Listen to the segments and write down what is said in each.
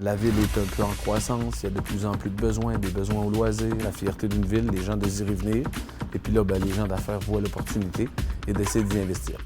La ville est un peu en croissance, il y a de plus en plus de besoins, des besoins au loisir, la fierté d'une ville, les gens désirent y venir. Et puis là, les gens d'affaires voient l'opportunité et décident d'y investir.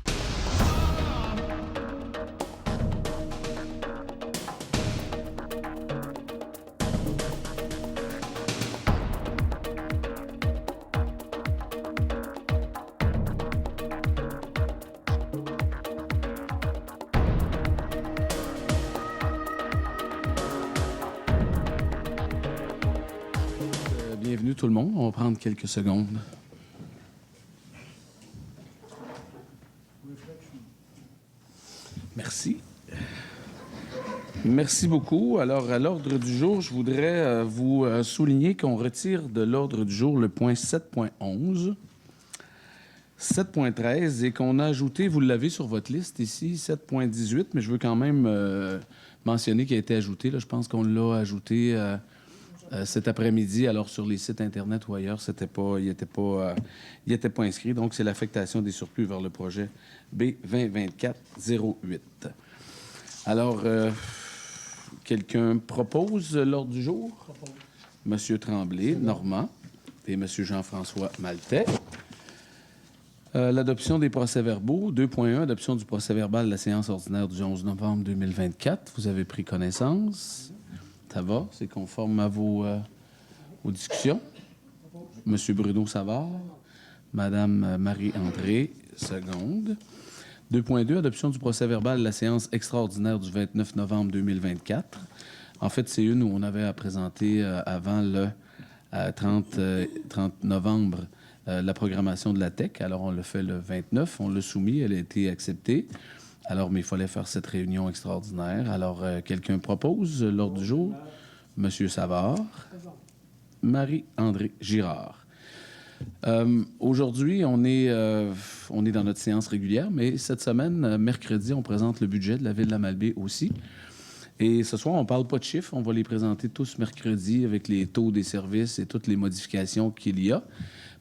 Bienvenue tout le monde. On va prendre quelques secondes. Merci. Merci beaucoup. Alors, à l'ordre du jour, je voudrais vous souligner qu'on retire de l'ordre du jour le point 7.11, 7.13 et qu'on a ajouté, vous l'avez sur votre liste ici, 7.18, mais je veux quand même mentionner qu'il a été ajouté. Là, je pense qu'on l'a ajouté cet après-midi, alors sur les sites Internet ou ailleurs, il n'était pas inscrit. Donc, c'est l'affectation des surplus vers le projet B2024-08. Alors, quelqu'un propose l'ordre du jour? Monsieur Tremblay, Normand et Monsieur Jean-François Maltais. L'adoption des procès-verbaux. 2.1, adoption du procès-verbal de la séance ordinaire du 11 novembre 2024. Vous avez pris connaissance? Ça va? C'est conforme à vos discussions? Monsieur Bruno Savard, Madame Marie-André, seconde. 2.2, adoption du procès-verbal de la séance extraordinaire du 29 novembre 2024. En fait, c'est une où on avait à présenter avant le 30 novembre la programmation de la TEC. Alors, on l'a fait le 29, on l'a soumis, elle a été acceptée. Alors, mais il fallait faire cette réunion extraordinaire. Alors, quelqu'un propose l'ordre du jour? Monsieur Savard. Marie-André Girard. Aujourd'hui, on est dans notre séance régulière, mais cette semaine, mercredi, on présente le budget de la Ville de la Malbaie aussi. Et ce soir, on ne parle pas de chiffres. On va les présenter tous mercredi avec les taux des services et toutes les modifications qu'il y a.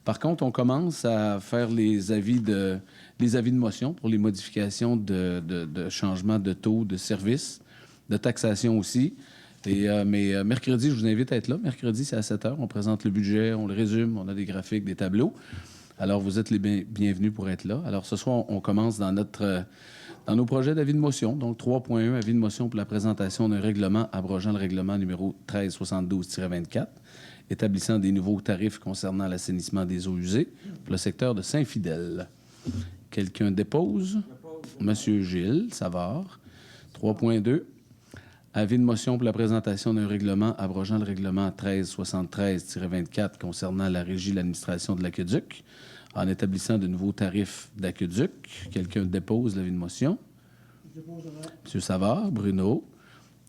Par contre, on commence à faire les avis de motion pour les modifications de changement de taux de service, de taxation aussi. Mais mercredi, je vous invite à être là. Mercredi, c'est à 7 h. On présente le budget, on le résume, on a des graphiques, des tableaux. Alors, vous êtes les bienvenus pour être là. Alors, ce soir, on commence dans nos projets d'avis de motion. Donc, 3.1, avis de motion pour la présentation d'un règlement abrogeant le règlement numéro 1372-24, établissant des nouveaux tarifs concernant l'assainissement des eaux usées pour le secteur de Saint-Fidèle. Quelqu'un dépose? Monsieur Gilles Savard. 3.2, avis de motion pour la présentation d'un règlement abrogeant le règlement 1373-24 concernant la régie de l'administration de l'aqueduc, en établissant de nouveaux tarifs d'aqueduc. Quelqu'un dépose l'avis de motion? Monsieur Savard, Bruno.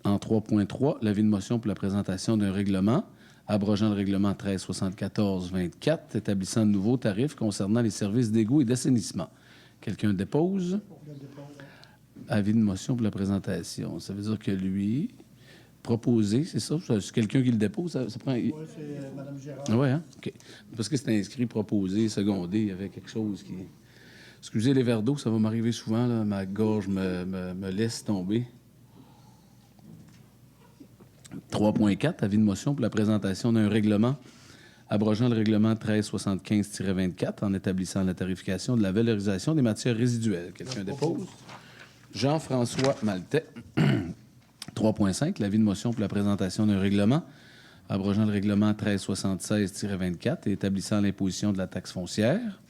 En 3.3, l'avis de motion pour la présentation d'un règlement abrogeant le règlement 1374-24, établissant de nouveaux tarifs concernant les services d'égout et d'assainissement. Quelqu'un dépose? Avis de motion pour la présentation. Ça veut dire que lui, proposé, c'est ça? C'est quelqu'un qui le dépose? Ça prend... Oui, c'est Mme Gérard. Oui, hein? OK. Parce que c'est inscrit proposé, secondé, il y avait quelque chose qui... Excusez les verres d'eau, ça va m'arriver souvent, là. Ma gorge me laisse tomber. 3.4, avis de motion pour la présentation d'un règlement abrogeant le règlement 1375-24 en établissant la tarification de la valorisation des matières résiduelles. Quelqu'un dépose? Jean-François Maltais. 3.5, l'avis de motion pour la présentation d'un règlement abrogeant le règlement 1376-24 et établissant l'imposition de la taxe foncière.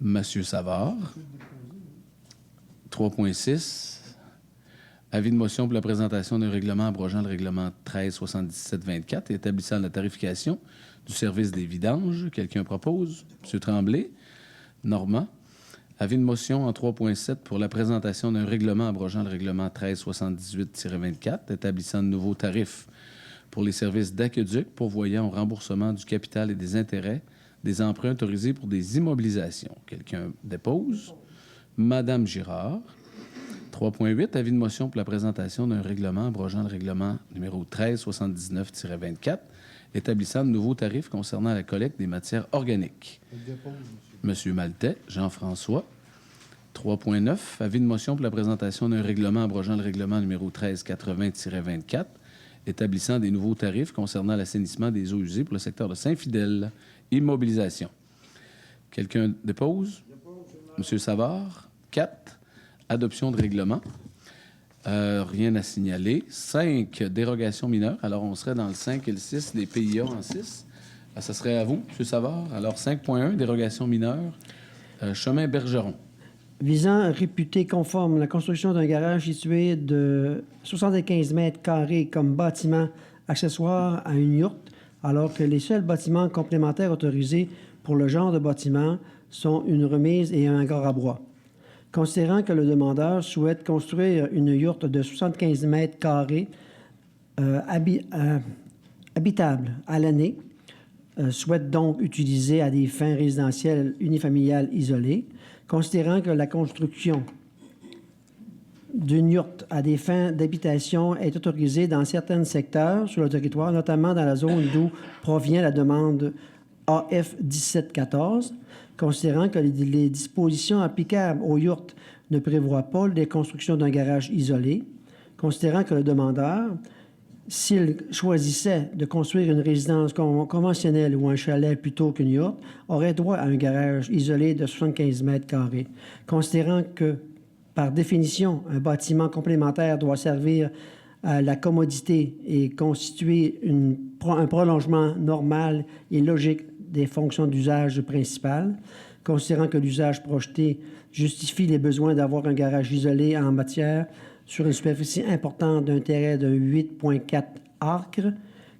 Monsieur Savard. 3.6, avis de motion pour la présentation d'un règlement abrogeant le règlement 1377-24 et établissant la tarification du service des vidanges. Quelqu'un propose? Monsieur Tremblay. Normand. Avis de motion en 3.7 pour la présentation d'un règlement abrogeant le règlement 1378-24, établissant de nouveaux tarifs pour les services d'aqueduc pourvoyant au remboursement du capital et des intérêts des emprunts autorisés pour des immobilisations. Quelqu'un dépose? Madame Girard. 3.8, avis de motion pour la présentation d'un règlement abrogeant le règlement numéro 1379-24, établissant de nouveaux tarifs concernant la collecte des matières organiques. Monsieur Maltais, Jean-François. 3.9, avis de motion pour la présentation d'un règlement abrogeant le règlement numéro 1380-24, établissant des nouveaux tarifs concernant l'assainissement des eaux usées pour le secteur de Saint-Fidèle. Immobilisation. Quelqu'un dépose? Monsieur Savard. 4. Adoption de règlement. Rien à signaler. 5. Dérogation mineure. Alors, on serait dans le 5 et le 6, les PIA en 6. Ça serait à vous, M. Savard. Alors, 5.1, dérogation mineure. Chemin Bergeron. Visant à réputer conforme la construction d'un garage situé de 75 mètres carrés comme bâtiment accessoire à une yourte, alors que les seuls bâtiments complémentaires autorisés pour le genre de bâtiment sont une remise et un hangar à bois. Considérant que le demandeur souhaite construire une yourte de 75 mètres carrés habitable à l'année, souhaite donc utiliser à des fins résidentielles unifamiliales isolées, considérant que la construction d'une yourte à des fins d'habitation est autorisée dans certains secteurs sur le territoire, notamment dans la zone d'où provient la demande AF 1714, considérant que les dispositions applicables aux yourtes ne prévoient pas la construction d'un garage isolé, considérant que le demandeur, s'il choisissait de construire une résidence conventionnelle ou un chalet plutôt qu'une yourte, aurait droit à un garage isolé de 75 mètres carrés, considérant que, par définition, un bâtiment complémentaire doit servir à la commodité et constituer un prolongement normal et logique des fonctions d'usage principal, considérant que l'usage projeté justifie les besoins d'avoir un garage isolé en matière sur une superficie importante d'un terrain de 8,4 acres,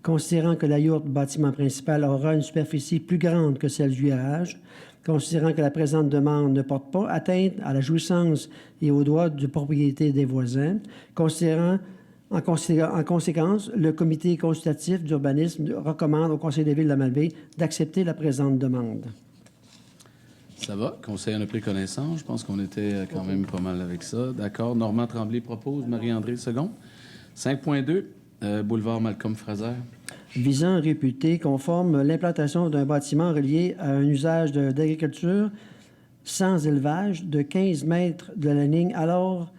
considérant que la yourte bâtiment principal aura une superficie plus grande que celle du garage, considérant que la présente demande ne porte pas atteinte à la jouissance et aux droits de propriété des voisins, en conséquence, le comité consultatif d'urbanisme recommande au Conseil de ville de Malbaie d'accepter la présente demande. Ça va. Conseil en a pris connaissance. Je pense qu'on était quand même pas mal avec ça. D'accord. Normand Tremblay propose. Marie-André Second. 5.2, boulevard Malcolm-Fraser. Visant à réputer conforme l'implantation d'un bâtiment relié à un usage d'agriculture sans élevage de 15 mètres de la ligne alors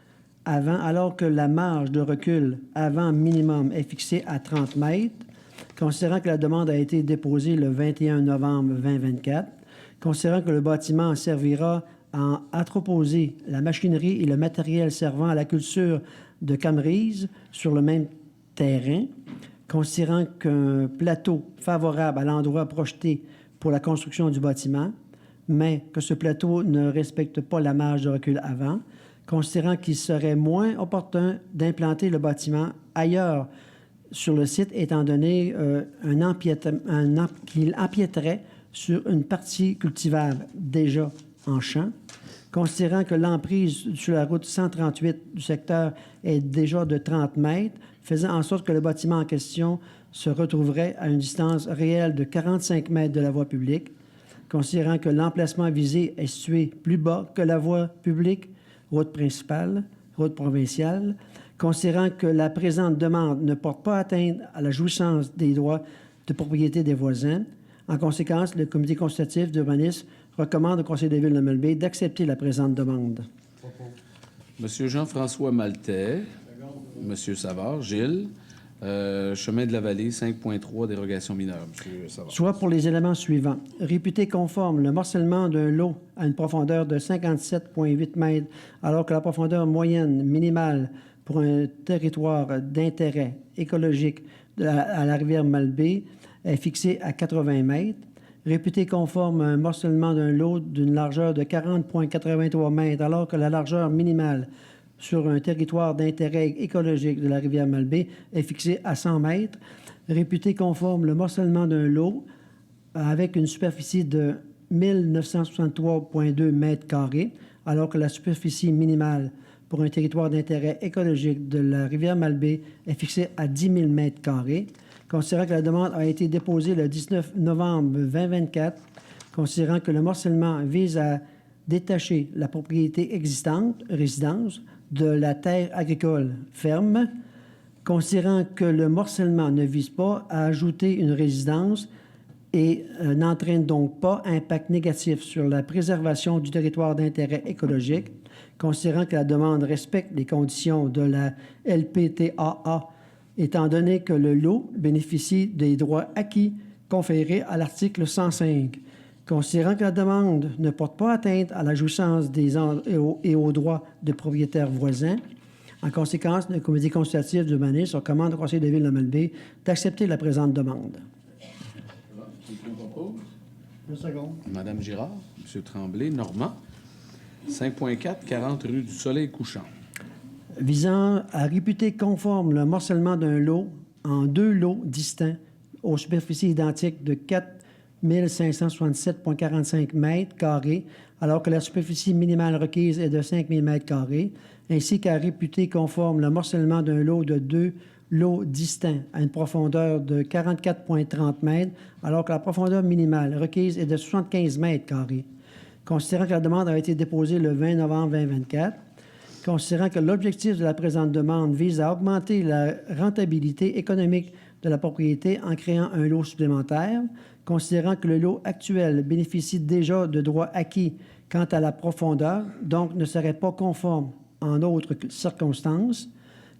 que la marge de recul avant minimum est fixée à 30 mètres, considérant que la demande a été déposée le 21 novembre 2024, considérant que le bâtiment servira à entreposer la machinerie et le matériel servant à la culture de camerise sur le même terrain, considérant qu'un plateau favorable à l'endroit projeté pour la construction du bâtiment, mais que ce plateau ne respecte pas la marge de recul avant, considérant qu'il serait moins opportun d'implanter le bâtiment ailleurs sur le site, étant donné qu'il empiéterait sur une partie cultivable déjà en champ, considérant que l'emprise sur la route 138 du secteur est déjà de 30 mètres, faisant en sorte que le bâtiment en question se retrouverait à une distance réelle de 45 mètres de la voie publique, considérant que l'emplacement visé est situé plus bas que la voie publique, route principale, route provinciale, considérant que la présente demande ne porte pas atteinte à la jouissance des droits de propriété des voisins. En conséquence, le comité consultatif d'urbanisme recommande au Conseil de ville de Malbaie d'accepter la présente demande. Monsieur Jean-François Maltais, Monsieur Savard, Gilles, chemin de la Vallée, 5.3, dérogation mineure. Monsieur Savard. Soit pour les éléments suivants. Réputé conforme, le morcellement d'un lot à une profondeur de 57,8 mètres, alors que la profondeur moyenne minimale pour un territoire d'intérêt écologique à la rivière Malbaie est fixée à 80 mètres. Réputé conforme à un morcellement d'un lot d'une largeur de 40,83 mètres, alors que la largeur minimale sur un territoire d'intérêt écologique de la rivière Malbaie est fixée à 100 mètres. Réputé conforme le morcellement d'un lot avec une superficie de 1963,2 mètres carrés, alors que la superficie minimale pour un territoire d'intérêt écologique de la rivière Malbaie est fixée à 10 000 mètres carrés. Considérant que la demande a été déposée le 19 novembre 2024, considérant que le morcellement vise à détacher la propriété existante, résidence, de la terre agricole ferme, considérant que le morcellement ne vise pas à ajouter une résidence et n'entraîne donc pas impact négatif sur la préservation du territoire d'intérêt écologique, considérant que la demande respecte les conditions de la LPTAA, étant donné que le lot bénéficie des droits acquis conférés à l'article 105, considérant que la demande ne porte pas atteinte à la jouissance et aux droits de propriétaires voisins. En conséquence, le Comité consultatif d'urbanisme recommande au Conseil de ville de Malbaie d'accepter la présente demande. Madame Girard, M. Tremblay, Normand. 5.4, 40 rue du Soleil couchant. Visant à réputer conforme le morcellement d'un lot en 2 lots distincts aux superficies identiques de 4 567,45 mètres carrés, alors que la superficie minimale requise est de 5 000 mètres carrés, ainsi qu'à réputer conforme le morcellement d'un lot de 2 lots distincts à une profondeur de 44,30 mètres, alors que la profondeur minimale requise est de 75 mètres carrés. Considérant que la demande a été déposée le 20 novembre 2024, considérant que l'objectif de la présente demande vise à augmenter la rentabilité économique de la propriété en créant un lot supplémentaire, considérant que le lot actuel bénéficie déjà de droits acquis quant à la profondeur, donc ne serait pas conforme en autres circonstances,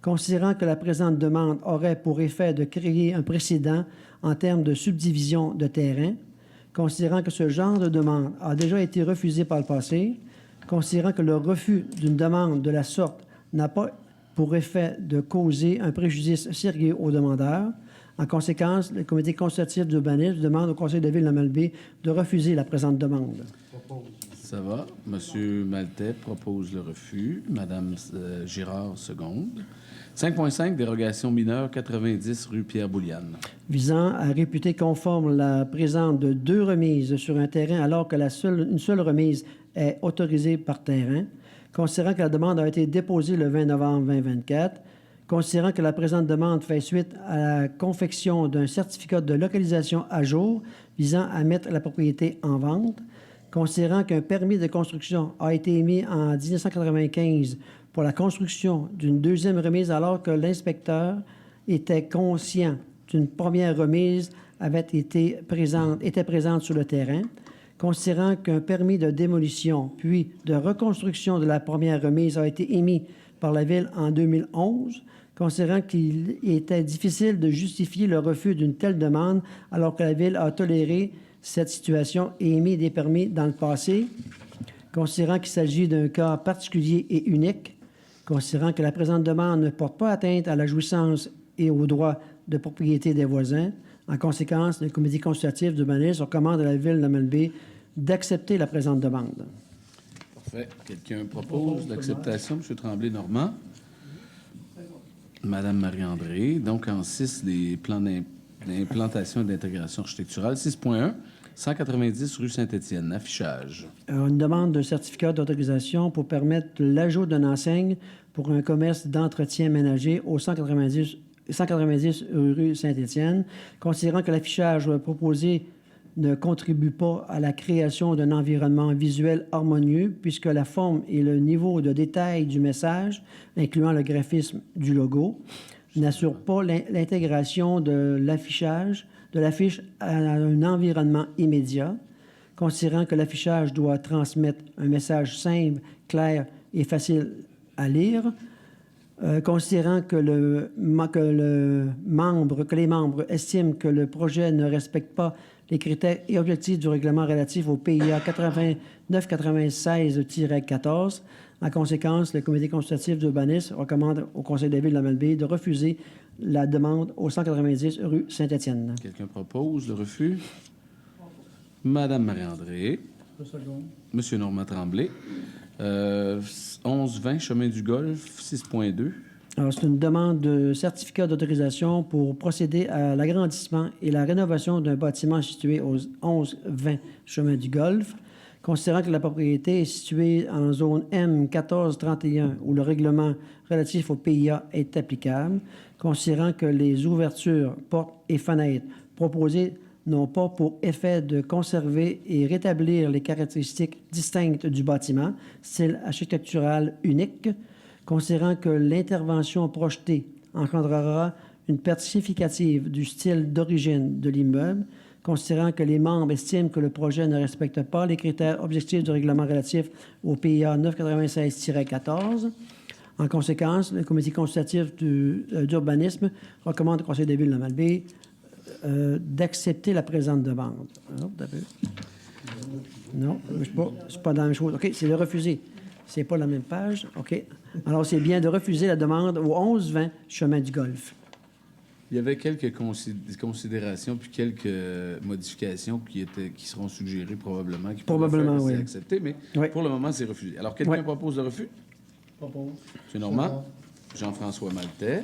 considérant que la présente demande aurait pour effet de créer un précédent en termes de subdivision de terrain, considérant que ce genre de demande a déjà été refusé par le passé, considérant que le refus d'une demande de la sorte n'a pas pour effet de causer un préjudice sérieux aux demandeurs. En conséquence, le Comité consultatif d'urbanisme demande au Conseil de ville de Malbaie de refuser la présente demande. Ça va. Monsieur Maltais propose le refus. Madame Girard, seconde. 5.5, dérogation mineure, 90 rue Pierre-Bouliane. Visant à réputer conforme la présence de 2 remises sur un terrain alors que une seule remise est autorisée par terrain, considérant que la demande a été déposée le 20 novembre 2024, considérant que la présente demande fait suite à la confection d'un certificat de localisation à jour visant à mettre la propriété en vente, considérant qu'un permis de construction a été émis en 1995 pour la construction d'une 2e remise alors que l'inspecteur était conscient qu'une première remise était présente sur le terrain, considérant qu'un permis de démolition puis de reconstruction de la première remise a été émis par la Ville en 2011, considérant qu'il était difficile de justifier le refus d'une telle demande alors que la Ville a toléré cette situation et émis des permis dans le passé, considérant qu'il s'agit d'un cas particulier et unique, considérant que la présente demande ne porte pas atteinte à la jouissance et aux droits de propriété des voisins. En conséquence, le Comité consultatif d'urbanisme recommande à la Ville de Malbaie d'accepter la présente demande. Parfait. Quelqu'un propose l'acceptation? M. Tremblay-Normand. Madame Marie-André. Donc, en 6, des plans d'implantation et d'intégration architecturale. 6.1, 190 rue Saint-Étienne. Affichage. Une demande de certificat d'autorisation pour permettre l'ajout d'une enseigne pour un commerce d'entretien ménager au 190 rue Saint-Étienne, considérant que l'affichage proposé ne contribue pas à la création d'un environnement visuel harmonieux, puisque la forme et le niveau de détail du message, incluant le graphisme du logo, n'assurent pas l'intégration de l'affiche à un environnement immédiat, considérant que l'affichage doit transmettre un message simple, clair et facile à lire, considérant que les membres estiment que le projet ne respecte pas les critères et objectifs du règlement relatif au PIA 8996-14. En conséquence, le Comité consultatif d'urbanisme recommande au Conseil de la ville de la Malbaie de refuser la demande au 190 rue Saint-Étienne. Quelqu'un propose le refus? Madame Marie-André. Monsieur Normand Tremblay. 11-20, chemin du Golfe, 6.2. Alors, c'est une demande de certificat d'autorisation pour procéder à l'agrandissement et la rénovation d'un bâtiment situé au 11-20 chemin du Golfe, considérant que la propriété est située en zone M1431 où le règlement relatif au PIA est applicable, considérant que les ouvertures, portes et fenêtres proposées n'ont pas pour effet de conserver et rétablir les caractéristiques distinctes du bâtiment, style architectural unique, considérant que l'intervention projetée engendrera une perte significative du style d'origine de l'immeuble, considérant que les membres estiment que le projet ne respecte pas les critères objectifs du règlement relatif au PIA 996-14. En conséquence, le comité consultatif d'urbanisme recommande au Conseil de ville de Malbaie d'accepter la présente demande. Non, c'est pas dans la même chose. OK, c'est de refuser. C'est pas la même page. OK. Alors, c'est bien de refuser la demande au 11-20 chemin du Golfe. Il y avait quelques considérations puis quelques modifications qui seront suggérées probablement, qui pourraient faire que c'est accepté, mais pour le moment, c'est refusé. Alors, quelqu'un propose le refus? Propose. M. Normand. Jean-François Maltais.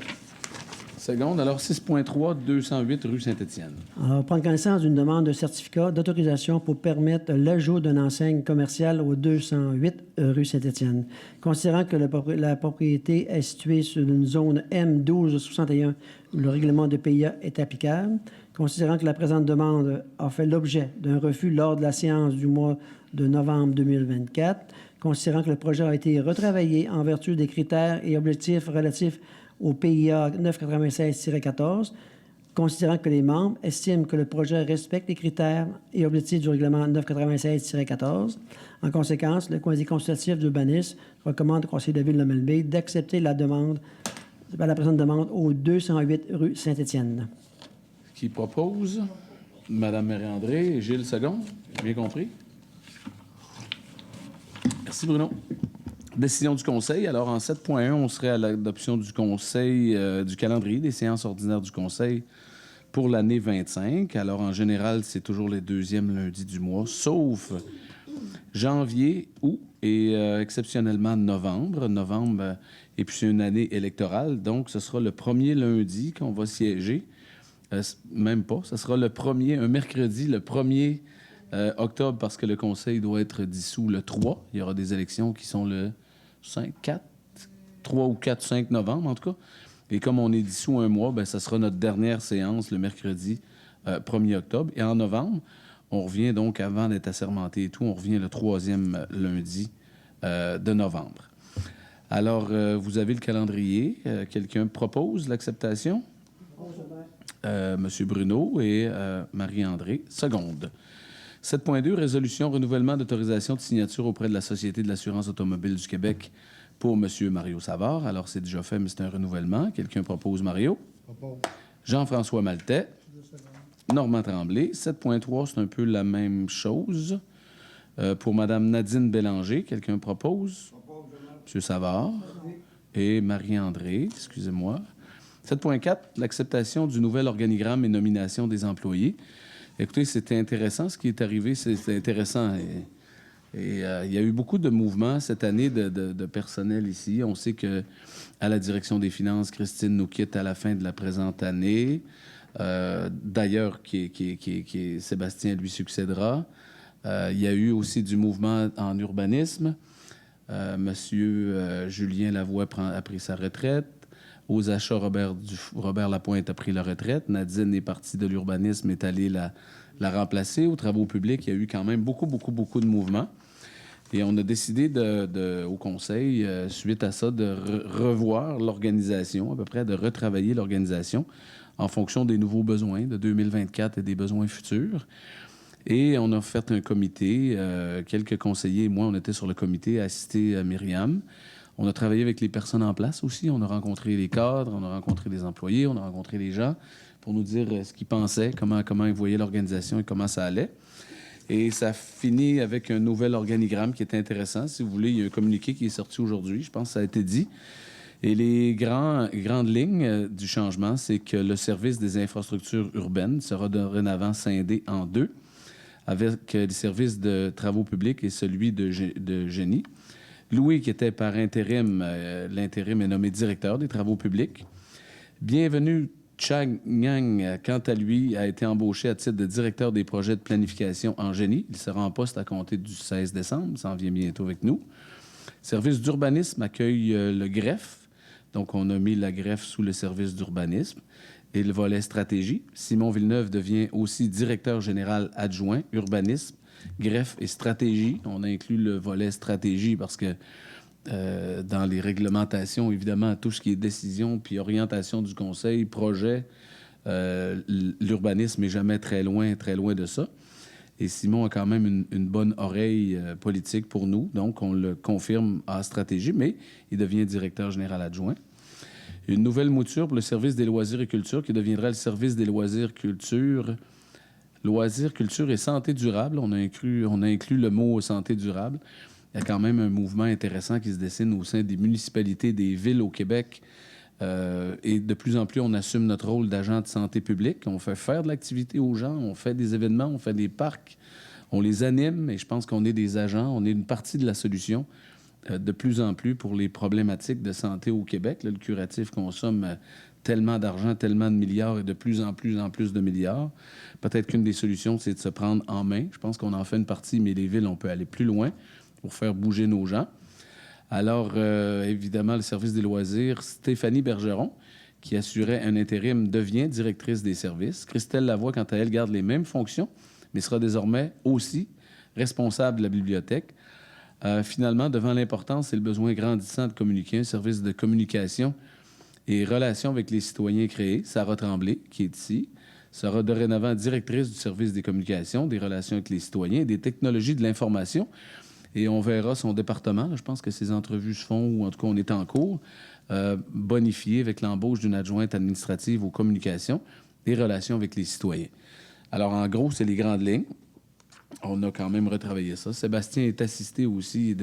Seconde. Alors, 6.3, 208 rue Saint-Étienne. Alors, prendre connaissance d'une demande de certificat d'autorisation pour permettre l'ajout d'une enseigne commerciale au 208 rue Saint-Étienne. Considérant que la propriété est située sur une zone M1261 où le règlement de PIA est applicable, considérant que la présente demande a fait l'objet d'un refus lors de la séance du mois de novembre 2024, considérant que le projet a été retravaillé en vertu des critères et objectifs relatifs au PIA 996-14, considérant que les membres estiment que le projet respecte les critères et objectifs du règlement 996-14. En conséquence, le comité consultatif d'urbanisme recommande au Conseil de ville de Malbaie d'accepter la présente demande au 208 rue Saint-Étienne. Qui propose? Mme Marie-André et Gilles Second. Bien compris? Merci, Bruno. Décision du Conseil. Alors, en 7.1, on serait à l'adoption du Conseil, du calendrier des séances ordinaires du Conseil pour l'année 25. Alors, en général, c'est toujours les deuxièmes lundis du mois, sauf janvier, août et exceptionnellement novembre. Novembre, et puis c'est une année électorale, donc ce sera le premier lundi qu'on va siéger. Même pas, ce sera un mercredi, le 1er octobre, parce que le Conseil doit être dissous le 3. Il y aura des élections qui sont le 3 ou 4, 5 novembre, en tout cas. Et comme on est dissous un mois, bien, ça sera notre dernière séance le mercredi 1er octobre. Et en novembre, on revient donc, avant d'être assermenté et tout, on revient le 3e lundi de novembre. Alors, vous avez le calendrier. Quelqu'un propose l'acceptation? Monsieur Bruno et Marie-André. Seconde. 7.2, résolution renouvellement d'autorisation de signature auprès de la Société de l'assurance automobile du Québec pour M. Mario Savard. Alors, c'est déjà fait, mais c'est un renouvellement. Quelqu'un propose, Mario? Propose. Jean-François Maltais. Normand Tremblay. 7.3, c'est un peu la même chose. Pour Mme Nadine Bélanger, quelqu'un propose? M. Savard. Et Marie-André, excusez-moi. 7.4, l'acceptation du nouvel organigramme et nomination des employés. Écoutez, c'était intéressant ce qui est arrivé. C'était intéressant. Et il y a eu beaucoup de mouvements cette année de personnel ici. On sait que à la direction des finances, Christine nous quitte à la fin de la présente année. D'ailleurs, Sébastien lui succédera. Il y a eu aussi du mouvement en urbanisme. Monsieur Julien Lavoie a pris sa retraite. Aux achats, Robert Lapointe a pris la retraite. Nadine est partie de l'urbanisme, est allée la remplacer. Aux travaux publics, il y a eu quand même beaucoup de mouvements. Et on a décidé au Conseil, suite à ça, de revoir l'organisation, à peu près de retravailler l'organisation en fonction des nouveaux besoins de 2024 et des besoins futurs. Et on a fait un comité. Quelques conseillers et moi, on était sur le comité à assister à Myriam. On a travaillé avec les personnes en place aussi. On a rencontré les cadres, on a rencontré les employés, on a rencontré les gens pour nous dire ce qu'ils pensaient, comment ils voyaient l'organisation et comment ça allait. Et ça finit avec un nouvel organigramme qui est intéressant. Si vous voulez, il y a un communiqué qui est sorti aujourd'hui. Je pense que ça a été dit. Et les grandes lignes du changement, c'est que le service des infrastructures urbaines sera dorénavant scindé en deux, avec les services de travaux publics et celui de génie. Louis, qui était par intérim, l'intérim est nommé directeur des travaux publics. Bienvenu Chang Yang, quant à lui, a été embauché à titre de directeur des projets de planification en génie. Il sera en poste à compter du 16 décembre. Ça en vient bientôt avec nous. Service d'urbanisme accueille le greffe. Donc, on a mis la greffe sous le service d'urbanisme. Et le volet stratégie. Simon Villeneuve devient aussi directeur général adjoint urbanisme, greffe et stratégie. On a inclus le volet stratégie parce que dans les réglementations, évidemment, tout ce qui est décision puis orientation du conseil, projet, L'urbanisme n'est jamais très loin de ça. Et Simon a quand même une bonne oreille politique pour nous, donc on le confirme à stratégie, mais il devient directeur général adjoint. Une nouvelle mouture pour le service des loisirs et culture qui deviendra le service des loisirs, culture et santé durable. On a inclus le mot santé durable. Il y a quand même un mouvement intéressant qui se dessine au sein des municipalités, des villes au Québec. Et de plus en plus, on assume notre rôle d'agent de santé publique. On fait faire de l'activité aux gens, on fait des événements, on fait des parcs, on les anime. Et je pense qu'on est des agents, on est une partie de la solution de plus en plus pour les problématiques de santé au Québec. Là, le curatif consomme tellement d'argent, tellement de milliards et de plus en plus de milliards. Peut-être qu'une des solutions, c'est de se prendre en main. Je pense qu'on en fait une partie, mais les villes, on peut aller plus loin pour faire bouger nos gens. Alors, évidemment, le service des loisirs, Stéphanie Bergeron, qui assurait un intérim, devient directrice des services. Christelle Lavoie, quant à elle, garde les mêmes fonctions, mais sera désormais aussi responsable de la bibliothèque. Finalement, devant l'importance et le besoin grandissant de communiquer, un service de communication et relations avec les citoyens créé, Sarah Tremblay, qui est ici, sera dorénavant directrice du service des communications, des relations avec les citoyens et des technologies de l'information. Et on verra son département. Là, je pense que ces entrevues se font, ou en tout cas, on est en cours, bonifié avec l'embauche d'une adjointe administrative aux communications et relations avec les citoyens. Alors, en gros, c'est les grandes lignes. On a quand même retravaillé ça. Sébastien est assisté aussi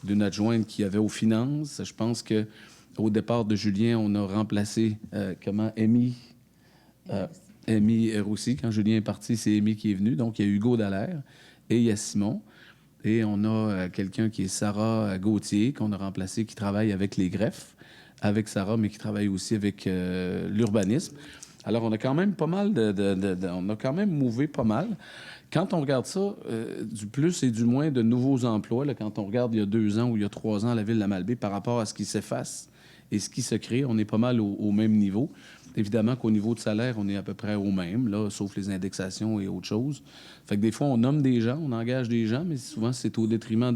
d'une adjointe qui avait aux finances. Je pense qu'au départ de Julien, on a remplacé Amy Roussy. Quand Julien est parti, c'est Amy qui est venue. Donc, il y a Hugo Dallaire et il y a Simon. Et on a quelqu'un qui est Sarah Gauthier, qu'on a remplacé, qui travaille avec les greffes, avec Sarah, mais qui travaille aussi avec l'urbanisme. Alors, on a quand même pas mal on a quand même mouvé pas mal. Quand on regarde ça, du plus et du moins de nouveaux emplois, là, quand on regarde il y a 2 ans ou il y a 3 ans à la ville de la Malbaie par rapport à ce qui s'efface et ce qui se crée, on est pas mal au même niveau. Évidemment qu'au niveau de salaire, on est à peu près au même, là, sauf les indexations et autres choses. Fait que des fois, on nomme des gens, on engage des gens, mais souvent, c'est au détriment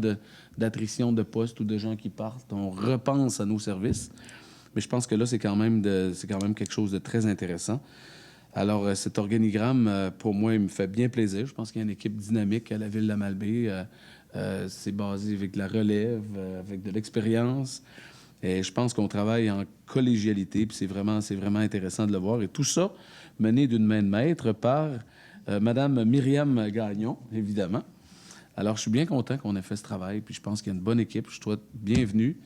d'attrition de postes ou de gens qui partent. On repense à nos services. Mais je pense que là, c'est quand même quelque chose de très intéressant. Alors, cet organigramme, pour moi, il me fait bien plaisir. Je pense qu'il y a une équipe dynamique à la ville de la Malbaie. C'est basé avec de la relève, avec de l'expérience. Et je pense qu'on travaille en collégialité, puis c'est vraiment intéressant de le voir. Et tout ça mené d'une main de maître par Mme Myriam Gagnon, évidemment. Alors, je suis bien content qu'on ait fait ce travail, puis je pense qu'il y a une bonne équipe. Je souhaite bienvenue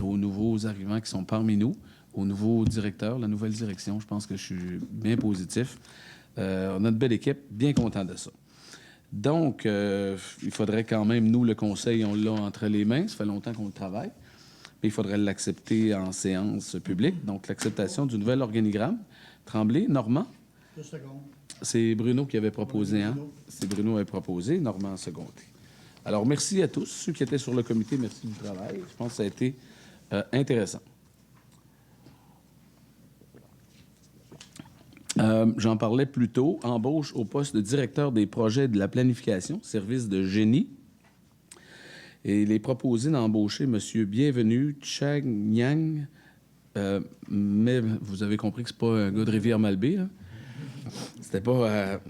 aux nouveaux arrivants qui sont parmi nous, aux nouveaux directeurs, la nouvelle direction. Je pense que je suis bien positif. On a une belle équipe, bien content de ça. Donc, il faudrait quand même, nous, le conseil, on l'a entre les mains. Ça fait longtemps qu'on le travaille. Mais il faudrait l'accepter en séance publique. Donc, l'acceptation du nouvel organigramme. Tremblay, Normand. 2 secondes. C'est Bruno qui avait proposé, hein? C'est Bruno qui avait proposé, Normand secondé. Alors, merci à tous. Ceux qui étaient sur le comité, merci du travail. Je pense que ça a été intéressant. J'en parlais plus tôt. Embauche au poste de directeur des projets de la planification, service de génie. Et il est proposé d'embaucher M. Bienvenu Chang Nyang. Mais vous avez compris que c'est pas un gars de Rivière-Malbaie, hein? C'était pas...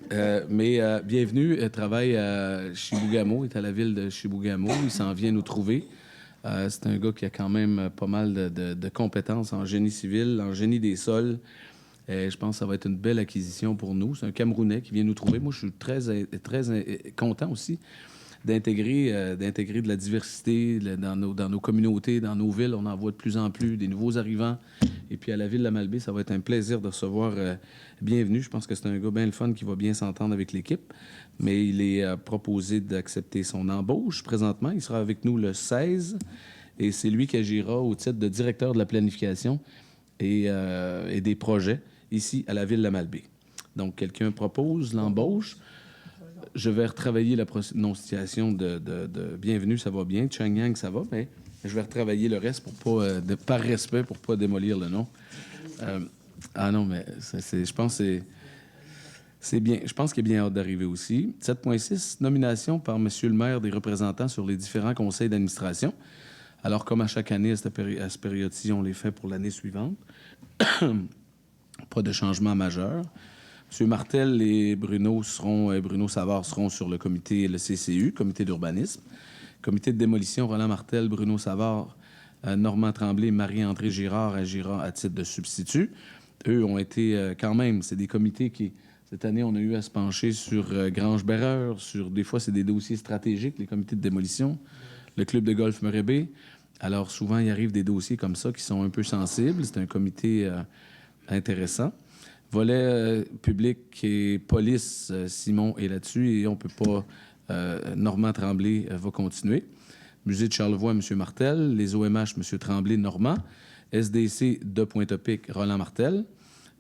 mais Bienvenu travaille à Chibougamau, est à la ville de Chibougamau. Il s'en vient nous trouver. C'est un gars qui a quand même pas mal de compétences en génie civil, en génie des sols. Je pense que ça va être une belle acquisition pour nous. C'est un Camerounais qui vient nous trouver. Moi, je suis très content aussi d'intégrer de la diversité dans nos communautés, dans nos villes. On en voit de plus en plus des nouveaux arrivants. Et puis à la ville de la Malbaie, ça va être un plaisir de recevoir Bienvenu. Je pense que c'est un gars bien le fun qui va bien s'entendre avec l'équipe. Mais il est proposé d'accepter son embauche présentement. Il sera avec nous le 16 et c'est lui qui agira au titre de directeur de la planification et des projets ici à la ville de la Malbaie. Donc, quelqu'un propose l'embauche. Je vais retravailler la prononciation de Bienvenu, ça va bien. Chang Yang, ça va, mais je vais retravailler le reste par respect pour ne pas démolir le nom. Non, mais je pense que c'est bien. Je pense qu'il est bien hâte d'arriver aussi. 7.6, nomination par M. le maire des représentants sur les différents conseils d'administration. Alors, comme à chaque année, à cette période-ci, on les fait pour l'année suivante. Pas de changement majeur. M. Martel et Bruno Savard seront sur le comité, le CCU, comité d'urbanisme. Comité de démolition, Roland Martel, Bruno Savard, Normand Tremblay, Marie-André Girard à titre de substitut. Eux ont été quand même, c'est des comités qui, cette année, on a eu à se pencher sur Grange-Berreur, des fois, c'est des dossiers stratégiques, les comités de démolition, le club de golf Meurébé. Alors, souvent, il arrive des dossiers comme ça qui sont un peu sensibles. C'est un comité intéressant. Volet public et police, Simon est là-dessus et on ne peut pas... Normand Tremblay va continuer. Musée de Charlevoix, M. Martel. Les OMH, M. Tremblay, Normand. SDC de Pointe-à-Pic, Roland Martel.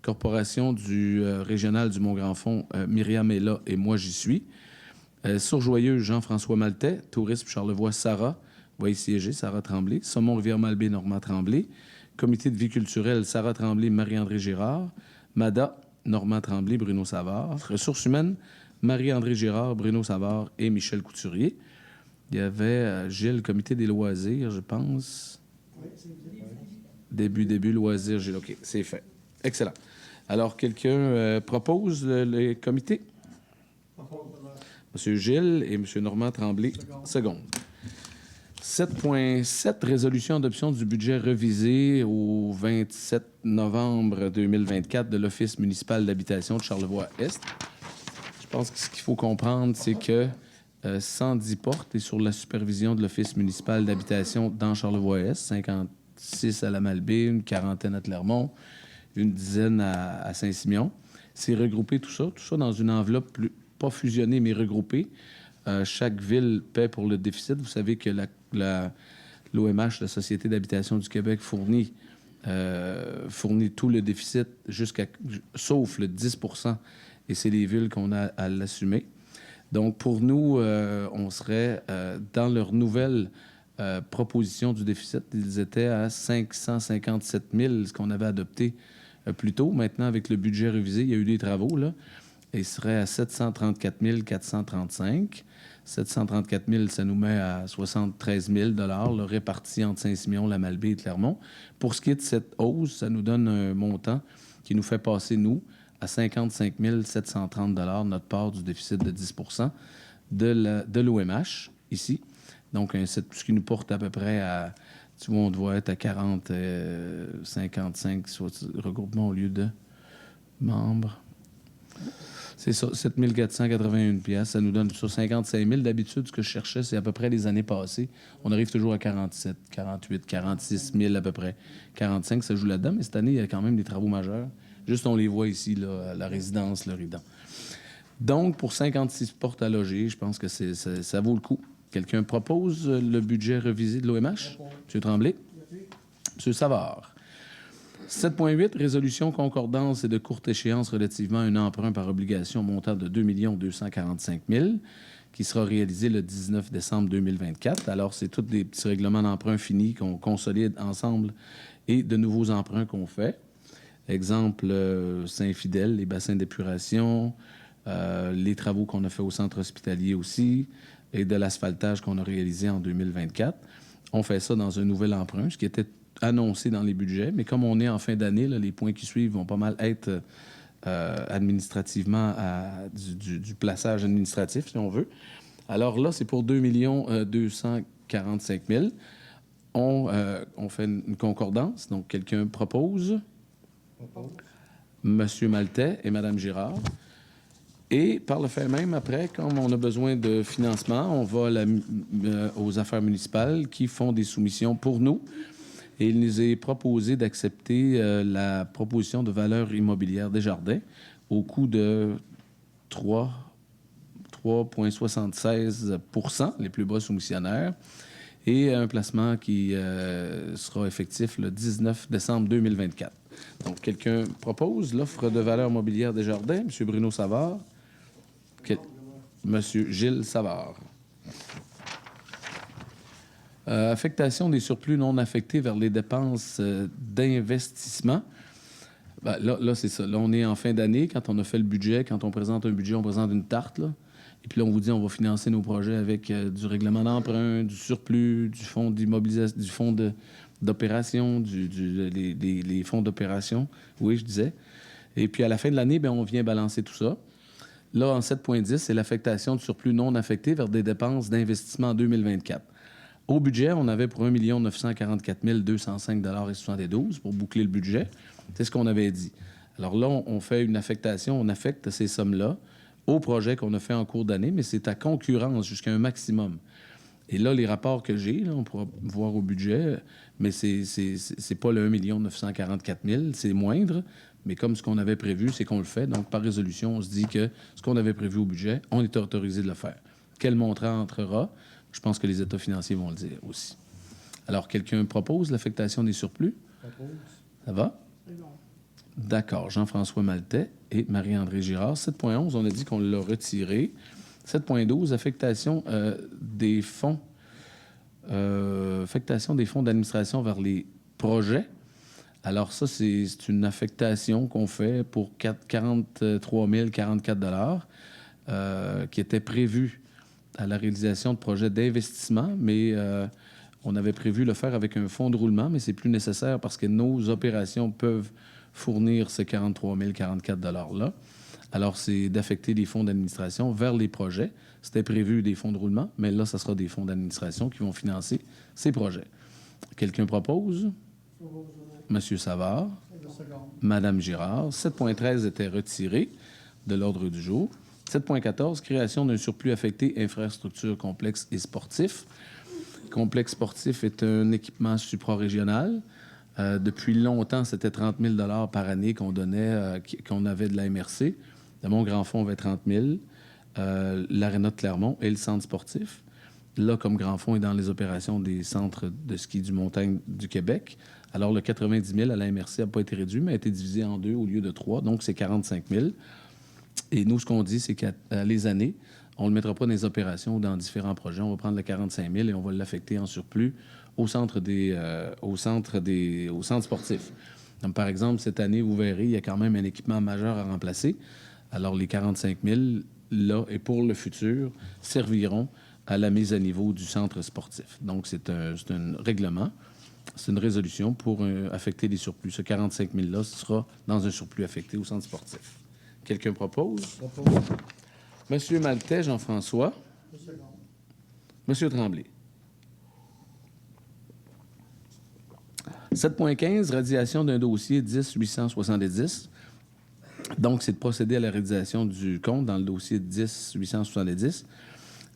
Corporation du régional du Mont-Grand-Fond, Myriam est là et moi, j'y suis. Sourjoyeux, Jean-François Maltais. Tourisme, Charlevoix, Sarah va y siéger, Sarah Tremblay. Saumon-Rivière-Malbaie, Normand Tremblay. Comité de vie culturelle, Sarah Tremblay, Marie-André Girard. MADA, Normand Tremblay, Bruno Savard. Ressources humaines, Marie-André Girard, Bruno Savard et Michel Couturier. Il y avait Gilles, comité des loisirs, je pense. Oui, c'est début, loisirs, Gilles. OK, c'est fait. Excellent. Alors, quelqu'un propose le comité? M. Gilles et M. Normand Tremblay, seconde. 7.7, résolution d'adoption du budget revisé au 27 novembre 2024 de l'Office municipal d'habitation de Charlevoix-Est. Je pense que ce qu'il faut comprendre, c'est que 110 portes est sur la supervision de l'Office municipal d'habitation dans Charlevoix-Est, 56 à la Malbaie, une quarantaine à Clermont, une dizaine à Saint-Simeon. C'est regroupé tout ça dans une enveloppe pas fusionnée, mais regroupée. Chaque ville paie pour le déficit. Vous savez que l'OMH, la Société d'habitation du Québec, fournit tout le déficit sauf le 10 %, et c'est les villes qu'on a à l'assumer. Donc, pour nous, on serait dans leur nouvelle proposition du déficit. Ils étaient à 557 000, ce qu'on avait adopté plus tôt. Maintenant, avec le budget révisé, il y a eu des travaux, là. Et ils seraient à 734 435. 734 000, ça nous met à 73 000 $ répartis entre Saint-Simeon, la Malbaie et Clermont. Pour ce qui est de cette hausse, ça nous donne un montant qui nous fait passer, nous, à 55 730 $ notre part du déficit de 10 % de l'OMH, ici. Donc, ce qui nous porte à peu près à... Tu vois, on doit être à 40, 55, soit regroupement au lieu de membres. C'est ça, 7 481 $. Ça nous donne sur 55 000. D'habitude, ce que je cherchais, c'est à peu près les années passées. On arrive toujours à 47, 48, 46 000 à peu près. 45, ça joue là-dedans. Mais cette année, il y a quand même des travaux majeurs. Juste, on les voit ici, là, la résidence, le Ridan. Donc, pour 56 portes à loger, je pense que ça vaut le coup. Quelqu'un propose le budget revisé de l'OMH? M. Tremblay? M. Savard? 7.8, résolution concordance et de courte échéance relativement à un emprunt par obligation montant de 2 245 000 qui sera réalisé le 19 décembre 2024. Alors, c'est tous des petits règlements d'emprunt finis qu'on consolide ensemble et de nouveaux emprunts qu'on fait. Exemple, Saint-Fidèle, les bassins d'épuration, les travaux qu'on a fait au centre hospitalier aussi et de l'asphaltage qu'on a réalisé en 2024. On fait ça dans un nouvel emprunt, ce qui était annoncé dans les budgets, mais comme on est en fin d'année, là, les points qui suivent vont pas mal être administrativement du plaçage administratif, si on veut. Alors là, c'est pour 2 245 000. On fait une concordance, donc quelqu'un propose. Monsieur Maltais et Madame Girard. Et par le fait même, après, comme on a besoin de financement, on va aux affaires municipales qui font des soumissions pour nous. Et il nous est proposé d'accepter la proposition de valeur immobilière Desjardins au coût de 3,76 %, les plus bas soumissionnaires, et un placement qui sera effectif le 19 décembre 2024. Donc, quelqu'un propose l'offre de valeur mobilière Desjardins, M. Bruno Savard, M. Gilles Savard. Affectation des surplus non affectés vers les dépenses d'investissement. Ben, là, c'est ça. Là, on est en fin d'année. Quand on a fait le budget, quand on présente un budget, on présente une tarte, là. Et puis là, on vous dit on va financer nos projets avec du règlement d'emprunt, du surplus, du fonds d'immobilisation, du fonds d'opération, les fonds d'opération. Oui, je disais. Et puis, à la fin de l'année, bien, on vient balancer tout ça. Là, en 7,10, c'est l'affectation de surplus non affecté vers des dépenses d'investissement en 2024. Au budget, on avait pour 1 944 205,72 pour boucler le budget. C'est ce qu'on avait dit. Alors là, on fait une affectation, on affecte ces sommes-là au projet qu'on a fait en cours d'année, mais c'est à concurrence jusqu'à un maximum. Et là, les rapports que j'ai, là, on pourra voir au budget, mais c'est pas le 1 944 000, c'est moindre, mais comme ce qu'on avait prévu, c'est qu'on le fait. Donc, par résolution, on se dit que ce qu'on avait prévu au budget, on est autorisé de le faire. Quel montant entrera? Je pense que les États financiers vont le dire aussi. Alors, quelqu'un propose l'affectation des surplus? Ça va? D'accord. Jean-François Maltais et Marie-André Girard. 7,11, on a dit qu'on l'a retiré. 7,12, affectation des fonds. Affectation des fonds d'administration vers les projets. Alors ça, c'est une affectation qu'on fait pour 43 044 qui était prévue à la réalisation de projets d'investissement, mais on avait prévu le faire avec un fonds de roulement, mais c'est plus nécessaire parce que nos opérations peuvent fournir ces 43 044 $-là. Alors, c'est d'affecter les fonds d'administration vers les projets. C'était prévu des fonds de roulement, mais là, ce sera des fonds d'administration qui vont financer ces projets. Quelqu'un propose? Monsieur Savard. Madame Girard. 7,13 était retiré de l'ordre du jour. 7,14, création d'un surplus affecté infrastructure complexe et sportif. Complexe sportif est un équipement suprarégional. Depuis longtemps, c'était 30 000 $ par année qu'on donnait, qu'on avait de la MRC. De Mont-Grand-Fond, on avait 30 000 l'Aréna de Clermont et le centre sportif. Là, comme Grand-Fond est dans les opérations des centres de ski du montagne du Québec, alors le 90 000 à la MRC n'a pas été réduit, mais a été divisé en 2 au lieu de 3, donc c'est 45 000. Et nous, ce qu'on dit, c'est qu'à les années, on ne le mettra pas dans les opérations ou dans différents projets. On va prendre le 45 000 et on va l'affecter en surplus au centre sportif. Donc, par exemple, cette année, vous verrez, il y a quand même un équipement majeur à remplacer. Alors, les 45 000, là, et pour le futur, serviront à la mise à niveau du centre sportif. Donc, c'est un règlement, c'est une résolution pour affecter les surplus. Ce 45 000-là sera dans un surplus affecté au centre sportif. Quelqu'un propose? Monsieur Maltais, Jean-François. Monsieur Tremblay. 7,15, radiation d'un dossier 10-870. Donc, c'est de procéder à la réalisation du compte dans le dossier 10-870,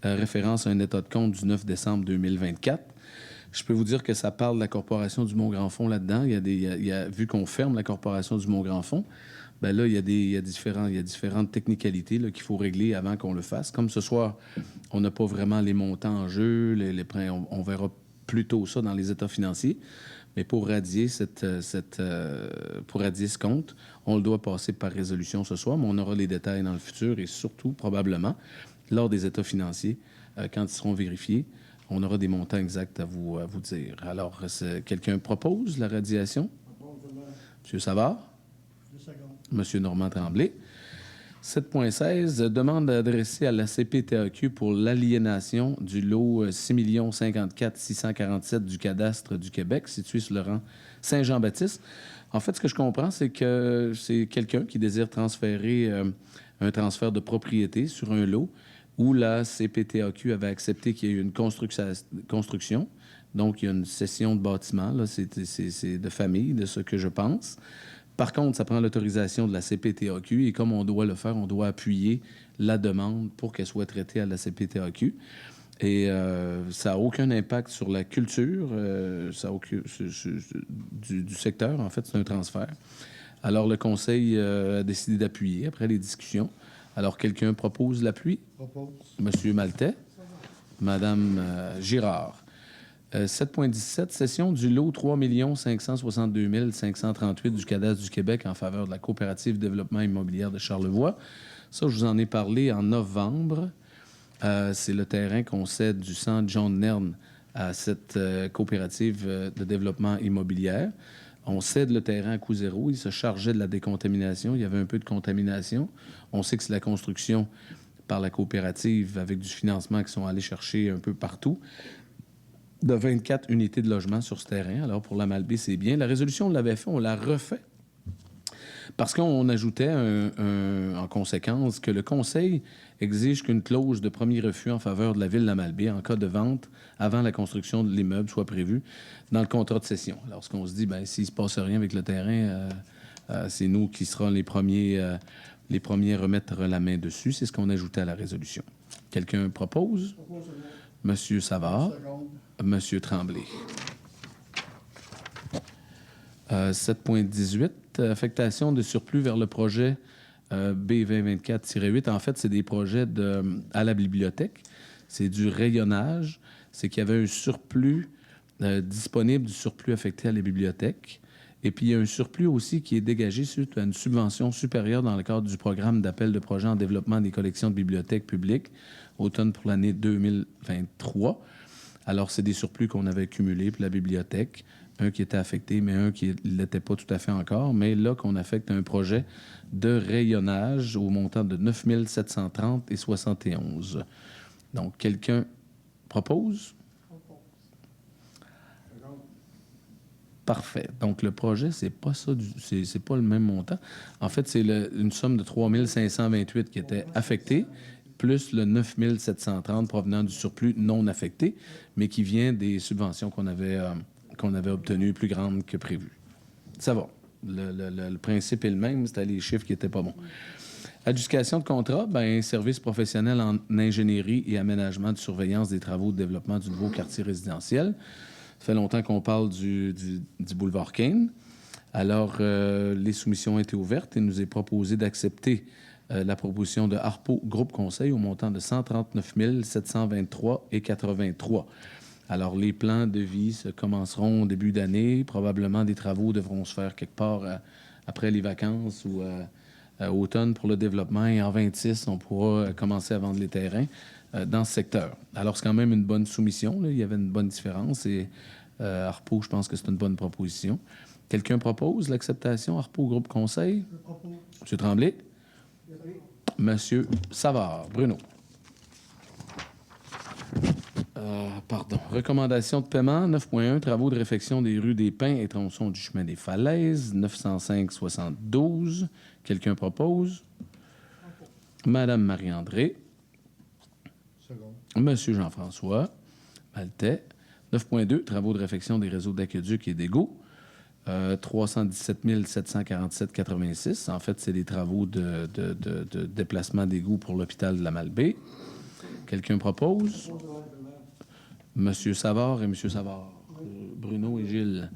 référence à un état de compte du 9 décembre 2024. Je peux vous dire que ça parle de la Corporation du Mont-Grand-Fond là-dedans. Vu qu'on ferme la Corporation du Mont-Grand-Fond, bien là, il y a différentes technicalités là, qu'il faut régler avant qu'on le fasse. Comme ce soir, on n'a pas vraiment les montants en jeu, on verra plus tôt ça dans les états financiers. Mais pour radier ce compte, on le doit passer par résolution ce soir, mais on aura les détails dans le futur et surtout, probablement, lors des états financiers, quand ils seront vérifiés, on aura des montants exacts à vous dire. Alors, quelqu'un propose la radiation? M. Savard? M. Normand Tremblay. 7,16, demande adressée à la CPTAQ pour l'aliénation du lot 6 054 647 du cadastre du Québec, situé sur le rang Saint-Jean-Baptiste. En fait, ce que je comprends, c'est que c'est quelqu'un qui désire transférer un transfert de propriété sur un lot où la CPTAQ avait accepté qu'il y ait eu une construction. Donc, il y a une cession de bâtiment. Là, c'est de famille, de ce que je pense. Par contre, ça prend l'autorisation de la CPTAQ et comme on doit le faire, on doit appuyer la demande pour qu'elle soit traitée à la CPTAQ. Et ça n'a aucun impact sur la culture du secteur. En fait, c'est un transfert. Alors, le Conseil a décidé d'appuyer après les discussions. Alors, quelqu'un propose l'appui? Propose. Monsieur Maltais. Madame Girard. 7,17, cession du lot 3 562 538 du cadastre du Québec en faveur de la coopérative développement immobilière de Charlevoix. Ça, je vous en ai parlé en novembre. C'est le terrain qu'on cède du centre John Nern à cette coopérative de développement immobilière. On cède le terrain à coût zéro. Il se chargeait de la décontamination. Il y avait un peu de contamination. On sait que c'est la construction par la coopérative avec du financement qui sont allés chercher un peu partout de 24 unités de logement sur ce terrain. Alors, pour la Malbaie, c'est bien. La résolution, on l'avait fait, on l'a refait Parce qu'on ajoutait en conséquence que le Conseil exige qu'une clause de premier refus en faveur de la Ville de la Malbaie en cas de vente avant la construction de l'immeuble soit prévue dans le contrat de cession. Alors, ce qu'on se dit, bien, s'il ne se passe rien avec le terrain, c'est nous qui serons les premiers à remettre la main dessus. C'est ce qu'on ajoutait à la résolution. Quelqu'un propose? Monsieur Savard. Monsieur Tremblay. 7.18, affectation de surplus vers le projet B2024-8. En fait, c'est des projets à la bibliothèque. C'est du rayonnage. C'est qu'il y avait un surplus disponible, du surplus affecté à la bibliothèque. Et puis, il y a un surplus aussi qui est dégagé suite à une subvention supérieure dans le cadre du programme d'appel de projet en développement des collections de bibliothèques publiques, automne pour l'année 2023. Alors, c'est des surplus qu'on avait cumulés pour la bibliothèque. Un qui était affecté, mais un qui ne l'était pas tout à fait encore. Mais là, qu'on affecte un projet de rayonnage au montant de 9 730 et 71. Donc, quelqu'un propose? Parfait. Donc, le projet, c'est pas ça, c'est pas le même montant. En fait, c'est une somme de 3 528 qui était affectée, plus le 9 730 provenant du surplus non affecté, mais qui vient des subventions qu'on avait obtenues plus grandes que prévu. Ça va. Le principe est le même, c'était les chiffres qui n'étaient pas bons. Adjudication de contrat, bien, service professionnel en ingénierie et aménagement de surveillance des travaux de développement du nouveau quartier résidentiel. Ça fait longtemps qu'on parle du boulevard Kane. Alors, les soumissions ont été ouvertes et nous est proposé d'accepter la proposition de Harpo Groupe Conseil au montant de 139 723,83. Alors, les plans de vie se commenceront au début d'année. Probablement, des travaux devront se faire quelque part après les vacances ou automne pour le développement. Et en 26, on pourra commencer à vendre les terrains dans ce secteur. Alors, c'est quand même une bonne soumission. Là. Il y avait une bonne différence. Et Harpo, je pense que c'est une bonne proposition. Quelqu'un propose l'acceptation? Harpo Groupe Conseil? Je propose. M. Tremblay? Oui. M. Savard. Bruno. Recommandation de paiement, 9.1, travaux de réfection des rues des Pins et tronçons du chemin des Falaises, 905,72. Quelqu'un propose? Madame Marie-André. Second. Monsieur Jean-François Maltais. 9.2, travaux de réfection des réseaux d'aqueduc et d'égouts, 317 747,86. En fait, c'est des travaux de déplacement d'égouts pour l'hôpital de la Malbaie. Quelqu'un propose? Monsieur Savard et Monsieur Savard. Bruno et Gilles.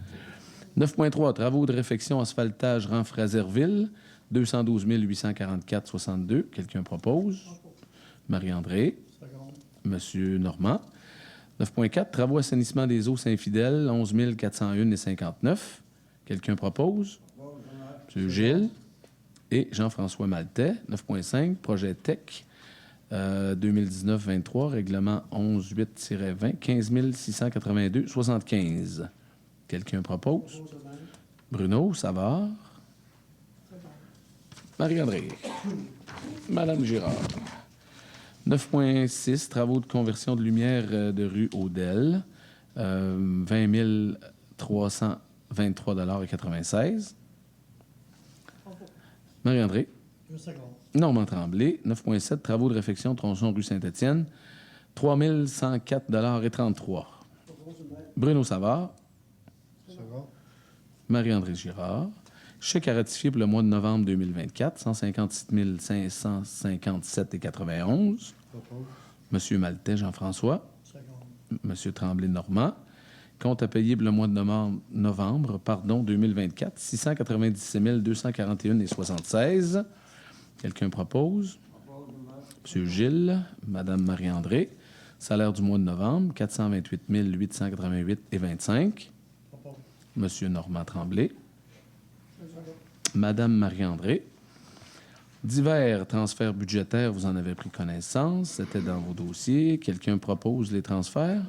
9.3, travaux de réfection asphaltage rang Fraserville, 212 844,62. Quelqu'un propose? Marie-André. Monsieur Normand. 9.4, travaux assainissement des eaux Saint-Fidèle, 11 401,59. Quelqu'un propose? Monsieur Gilles et Jean-François Maltais. 9.5, projet TEC, 2019-23, règlement 11-8-20, 15 682,75. Quelqu'un propose? Bruno, Savard. Marie-André. Madame Girard. 9.6, travaux de conversion de lumière de rue Audel, 20 323,96 $. Marie-André. Normand Tremblay. 9.7, travaux de réfection tronçon rue Saint-Étienne, 3 104,33 $. Bruno Savard. Marie-André Girard. Chèque à ratifier pour le mois de novembre 2024, 156 557,91. Monsieur Maltais Jean-François. Monsieur Tremblay Normand. Compte à payer pour le mois de novembre 2024, 697 241,76. Quelqu'un propose? Monsieur Gilles, Madame Marie-André. Salaire du mois de novembre, 428 888,25. Monsieur Normand Tremblay. Madame Marie-André. Divers transferts budgétaires, vous en avez pris connaissance. C'était dans vos dossiers. Quelqu'un propose les transferts?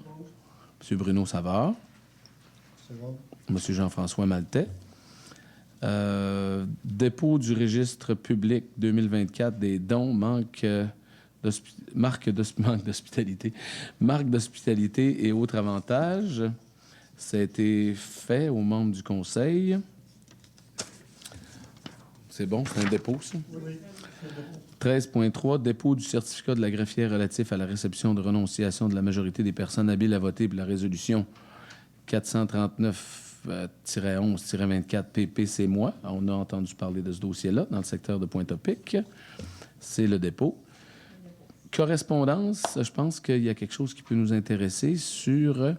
Monsieur Bruno Savard. Monsieur Jean-François Maltais. Dépôt du registre public 2024 des dons, marque d'hospitalité et autres avantages. Ça a été fait aux membres du Conseil. C'est bon, c'est un dépôt, ça? Oui. 13.3, dépôt du certificat de la greffière relatif à la réception de renonciation de la majorité des personnes habiles à voter pour la résolution 439-11-24 PP, c'est moi. On a entendu parler de ce dossier-là dans le secteur de Pointe-à-Pic. C'est le dépôt. Correspondance, je pense qu'il y a quelque chose qui peut nous intéresser sur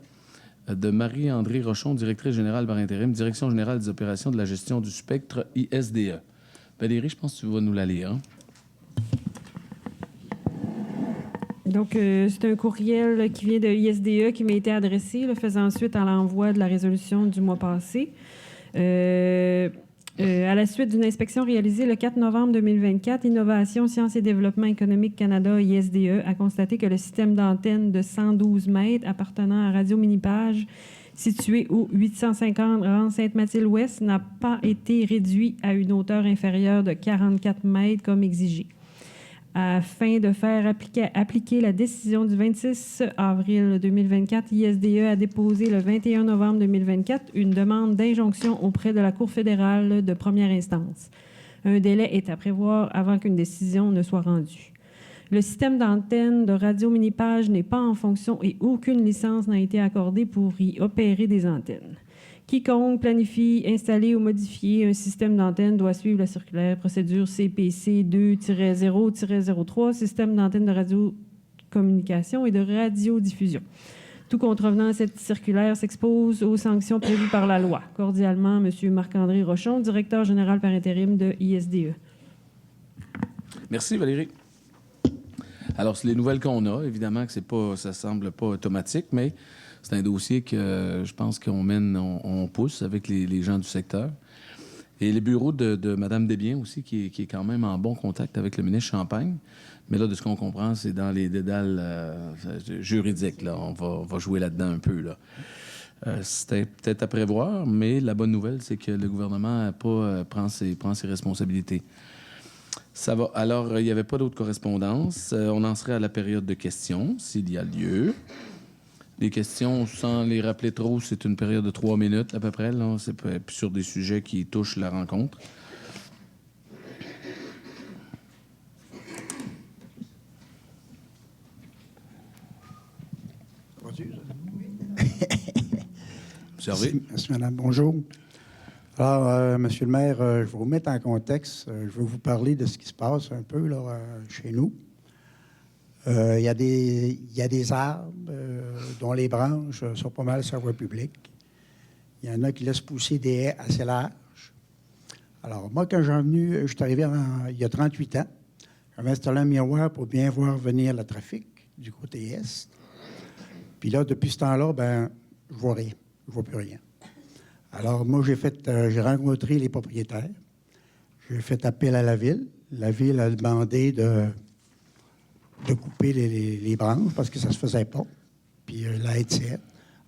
de Marie-André Rochon, directrice générale par intérim, Direction générale des opérations de la gestion du spectre ISDE. Valérie, je pense que tu vas nous la lire. Hein? Donc, c'est un courriel qui vient de ISDE qui m'a été adressé, faisant suite à l'envoi de la résolution du mois passé. À la suite d'une inspection réalisée le 4 novembre 2024, Innovation, Sciences et Développement économique Canada, ISDE, a constaté que le système d'antenne de 112 mètres appartenant à Radio Minipage, situé au 850 rang Sainte-Mathilde-Ouest, n'a pas été réduit à une hauteur inférieure de 44 mètres comme exigé. Afin de faire appliquer la décision du 26 avril 2024, ISDE a déposé le 21 novembre 2024 une demande d'injonction auprès de la Cour fédérale de première instance. Un délai est à prévoir avant qu'une décision ne soit rendue. Le système d'antenne de Radio Minipage n'est pas en fonction et aucune licence n'a été accordée pour y opérer des antennes. Quiconque planifie, installer ou modifier un système d'antenne doit suivre la circulaire procédure CPC 2-0-03, système d'antenne de radiocommunication et de radiodiffusion. Tout contrevenant à cette circulaire s'expose aux sanctions prévues par la loi. Cordialement, M. Marc-André Rochon, directeur général par intérim de ISDE. Merci, Valérie. Alors, c'est les nouvelles qu'on a. Évidemment que ça semble pas automatique, mais c'est un dossier que je pense on pousse avec les gens du secteur. Et les bureaux de Mme Desbiens aussi, qui est quand même en bon contact avec le ministre Champagne. Mais là, de ce qu'on comprend, c'est dans les dédales juridiques. Là. On va jouer là-dedans un peu. Là. C'était peut-être à prévoir, mais la bonne nouvelle, c'est que le gouvernement prend ses responsabilités. Ça va. Alors, il n'y avait pas d'autres correspondances. On en serait à la période de questions, s'il y a lieu. Les questions, sans les rappeler trop, c'est une période de 3 minutes à peu près. Là. C'est sur des sujets qui touchent la rencontre. Merci, madame. Bonjour. Alors, monsieur le maire, je vais vous mettre en contexte. Je vais vous parler de ce qui se passe un peu là, chez nous. Il y a des arbres dont les branches sont pas mal sur la voie publique. Il y en a qui laissent pousser des haies assez larges. Alors, moi, quand je suis arrivé il y a 38 ans, j'avais installé un miroir pour bien voir venir le trafic du côté est. Puis là, depuis ce temps-là, je vois rien. Je vois plus rien. Alors, moi, j'ai rencontré les propriétaires. J'ai fait appel à la ville. La ville a demandé de couper les branches parce que ça ne se faisait pas. Puis la haie de cèdre.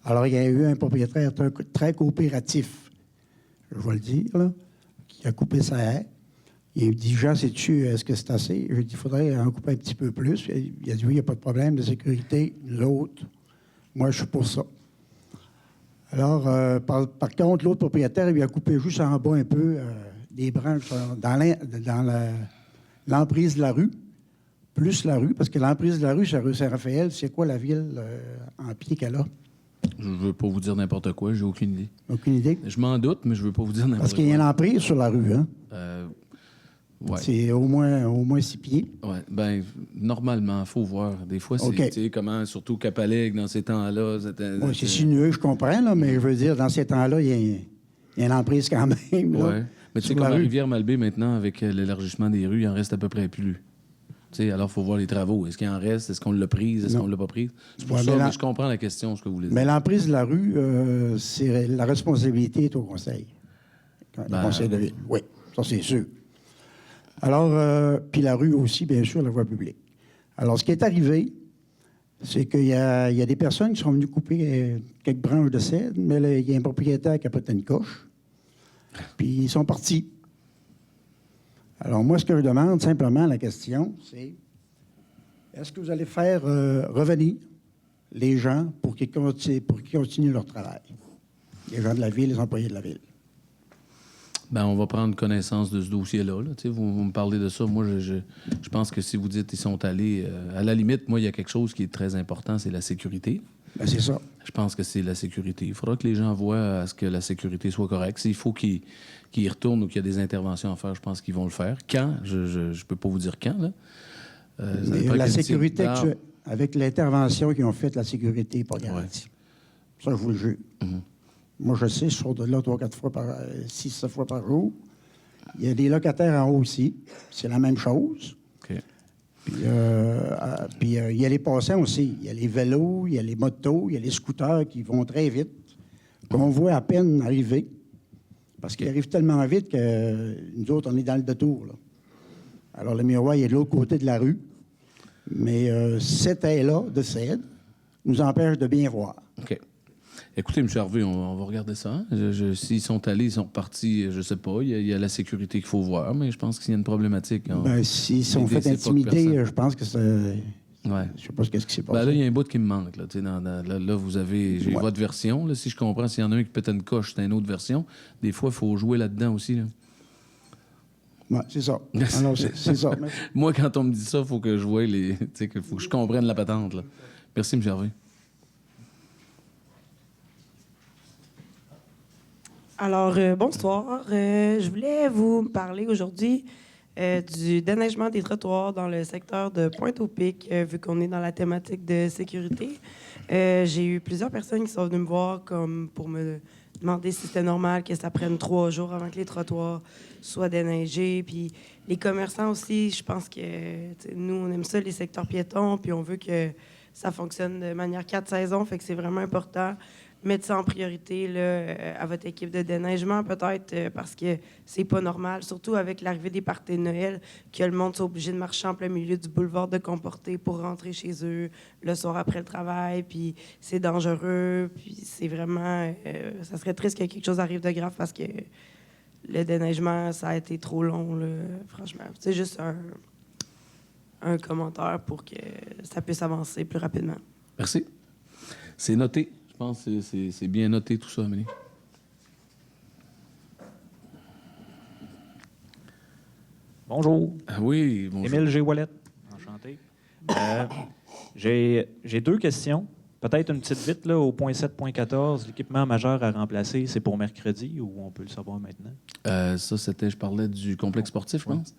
Alors, il y a eu un propriétaire très coopératif, je vais le dire, là, qui a coupé sa haie. Il me dit, Jean, sais-tu, est-ce que c'est assez? Je lui ai dit, il faudrait en couper un petit peu plus. Il a dit, oui, il n'y a pas de problème de sécurité. L'autre, moi, je suis pour ça. Alors, par contre, l'autre propriétaire, il lui a coupé juste en bas un peu des branches dans l'emprise de la rue, plus la rue, parce que l'emprise de la rue, c'est la rue Saint-Raphaël. C'est quoi la ville en pied qu'elle a? Je ne veux pas vous dire n'importe quoi, j'ai aucune idée. Aucune idée? Je m'en doute, mais je ne veux pas vous dire n'importe quoi. Parce qu'il y a une emprise sur la rue, hein? Ouais. C'est au moins 6 pieds. Oui, bien, normalement, il faut voir. Des fois, c'est, tu sais, comment, surtout Capalègue, dans ces temps-là... Oui, c'est sinueux, je comprends, là, mais je veux dire, dans ces temps-là, il y a une emprise quand même. Oui, mais tu sais, comme à Rivière-Malbaie, maintenant, avec l'élargissement des rues, il en reste à peu près plus. Tu sais, alors, il faut voir les travaux. Est-ce qu'il en reste? Est-ce qu'on l'a prise? Est-ce qu'on ne l'a pas prise? C'est pour ça que je comprends la question, ce que vous voulez dire. Mais l'emprise de la rue, la responsabilité est au conseil. Le conseil de ville, oui, ça c'est sûr. Alors, puis la rue aussi, bien sûr, la voie publique. Alors, ce qui est arrivé, c'est qu'il y a des personnes qui sont venues couper quelques branches de cèdre, mais là, il y a un propriétaire qui a pété une coche, puis ils sont partis. Alors, moi, ce que je demande, simplement, la question, c'est est-ce que vous allez faire revenir les gens pour qu'ils continuent leur travail? Les gens de la ville, les employés de la ville. Ben, on va prendre connaissance de ce dossier-là. Là. Vous me parlez de ça. Moi, je pense que si vous dites qu'ils sont allés... à la limite, moi, il y a quelque chose qui est très important, c'est la sécurité. Ben, c'est ça. Je pense que c'est la sécurité. Il faudra que les gens voient à ce que la sécurité soit correcte. S'il faut qu'ils y retournent ou qu'il y a des interventions à faire, je pense qu'ils vont le faire. Quand? Je peux pas vous dire quand. Là. Mais la sécurité, avec l'intervention qu'ils ont faite, la sécurité n'est pas garantie. Ouais. Ça, je vous le jure. Mm-hmm. Moi, je sais, je sors de là 3-4 fois 6-7 fois par jour. Il y a des locataires en haut aussi. C'est la même chose. Okay. Puis, il y a les passants aussi. Il y a les vélos, il y a les motos, il y a les scooters qui vont très vite, qu'on voit à peine arriver. Parce qu'ils arrivent tellement vite que nous autres, on est dans le détour. Là. Alors, le miroir est de l'autre côté de la rue. Mais cet air-là de cèdre nous empêche de bien voir. OK. Écoutez, M. Harvey, on va regarder ça. S'ils sont allés, ils sont repartis, je ne sais pas. Il y a la sécurité qu'il faut voir, mais je pense qu'il y a une problématique. S'ils sont fait intimider, je pense que c'est... Ouais. Je ne sais pas ce qui s'est passé. Là, il y a un bout qui me manque. Là, vous avez... J'ai votre version. Là, si je comprends, s'il y en a un qui pète une coche, c'est une autre version. Des fois, il faut jouer là-dedans aussi. Là. Oui, c'est ça. Alors, c'est ça. Moi, quand on me dit ça, il faut que je voie les... Il faut que je comprenne la patente. Là. Merci, M. Harvey. Alors, bonsoir. Je voulais vous parler aujourd'hui du déneigement des trottoirs dans le secteur de Pointe-au-Pic, vu qu'on est dans la thématique de sécurité. J'ai eu plusieurs personnes qui sont venues me voir comme pour me demander si c'était normal que ça prenne 3 jours avant que les trottoirs soient déneigés. Puis les commerçants aussi, je pense que nous, on aime ça, les secteurs piétons, puis on veut que ça fonctionne de manière 4 saisons, fait que c'est vraiment important. Mettre ça en priorité là, à votre équipe de déneigement, peut-être parce que c'est pas normal, surtout avec l'arrivée des parties de Noël, que le monde soit obligé de marcher en plein milieu du boulevard de Comporté pour rentrer chez eux le soir après le travail, puis c'est dangereux, puis c'est vraiment... ça serait triste que quelque chose arrive de grave parce que le déneigement, ça a été trop long, là, franchement. C'est juste un commentaire pour que ça puisse avancer plus rapidement. Merci. C'est noté. Je pense que c'est bien noté tout ça, Amélie. Bonjour. Oui, bonjour. Émile G. Wallet. Enchanté. J'ai 2 questions. Peut-être une petite vite, là, au point 7.14, l'équipement majeur à remplacer, c'est pour mercredi ou on peut le savoir maintenant? Ça, je parlais du complexe sportif, je pense.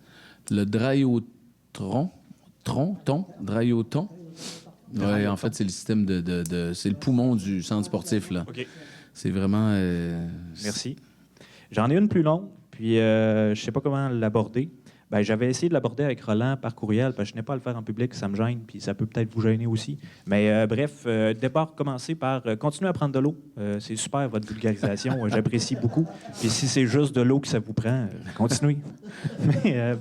Le Dryoton. Oui, en fait, c'est le système c'est le poumon du centre sportif, là. OK. C'est vraiment... Merci. J'en ai une plus longue, puis je ne sais pas comment l'aborder. Ben, j'avais essayé de l'aborder avec Roland par courriel, parce que je n'ai pas à le faire en public, ça me gêne, puis ça peut peut-être vous gêner aussi. Mais bref, départ commencer par continuer à prendre de l'eau. C'est super, votre vulgarisation, j'apprécie beaucoup. Puis si c'est juste de l'eau que ça vous prend, continuez. Mais...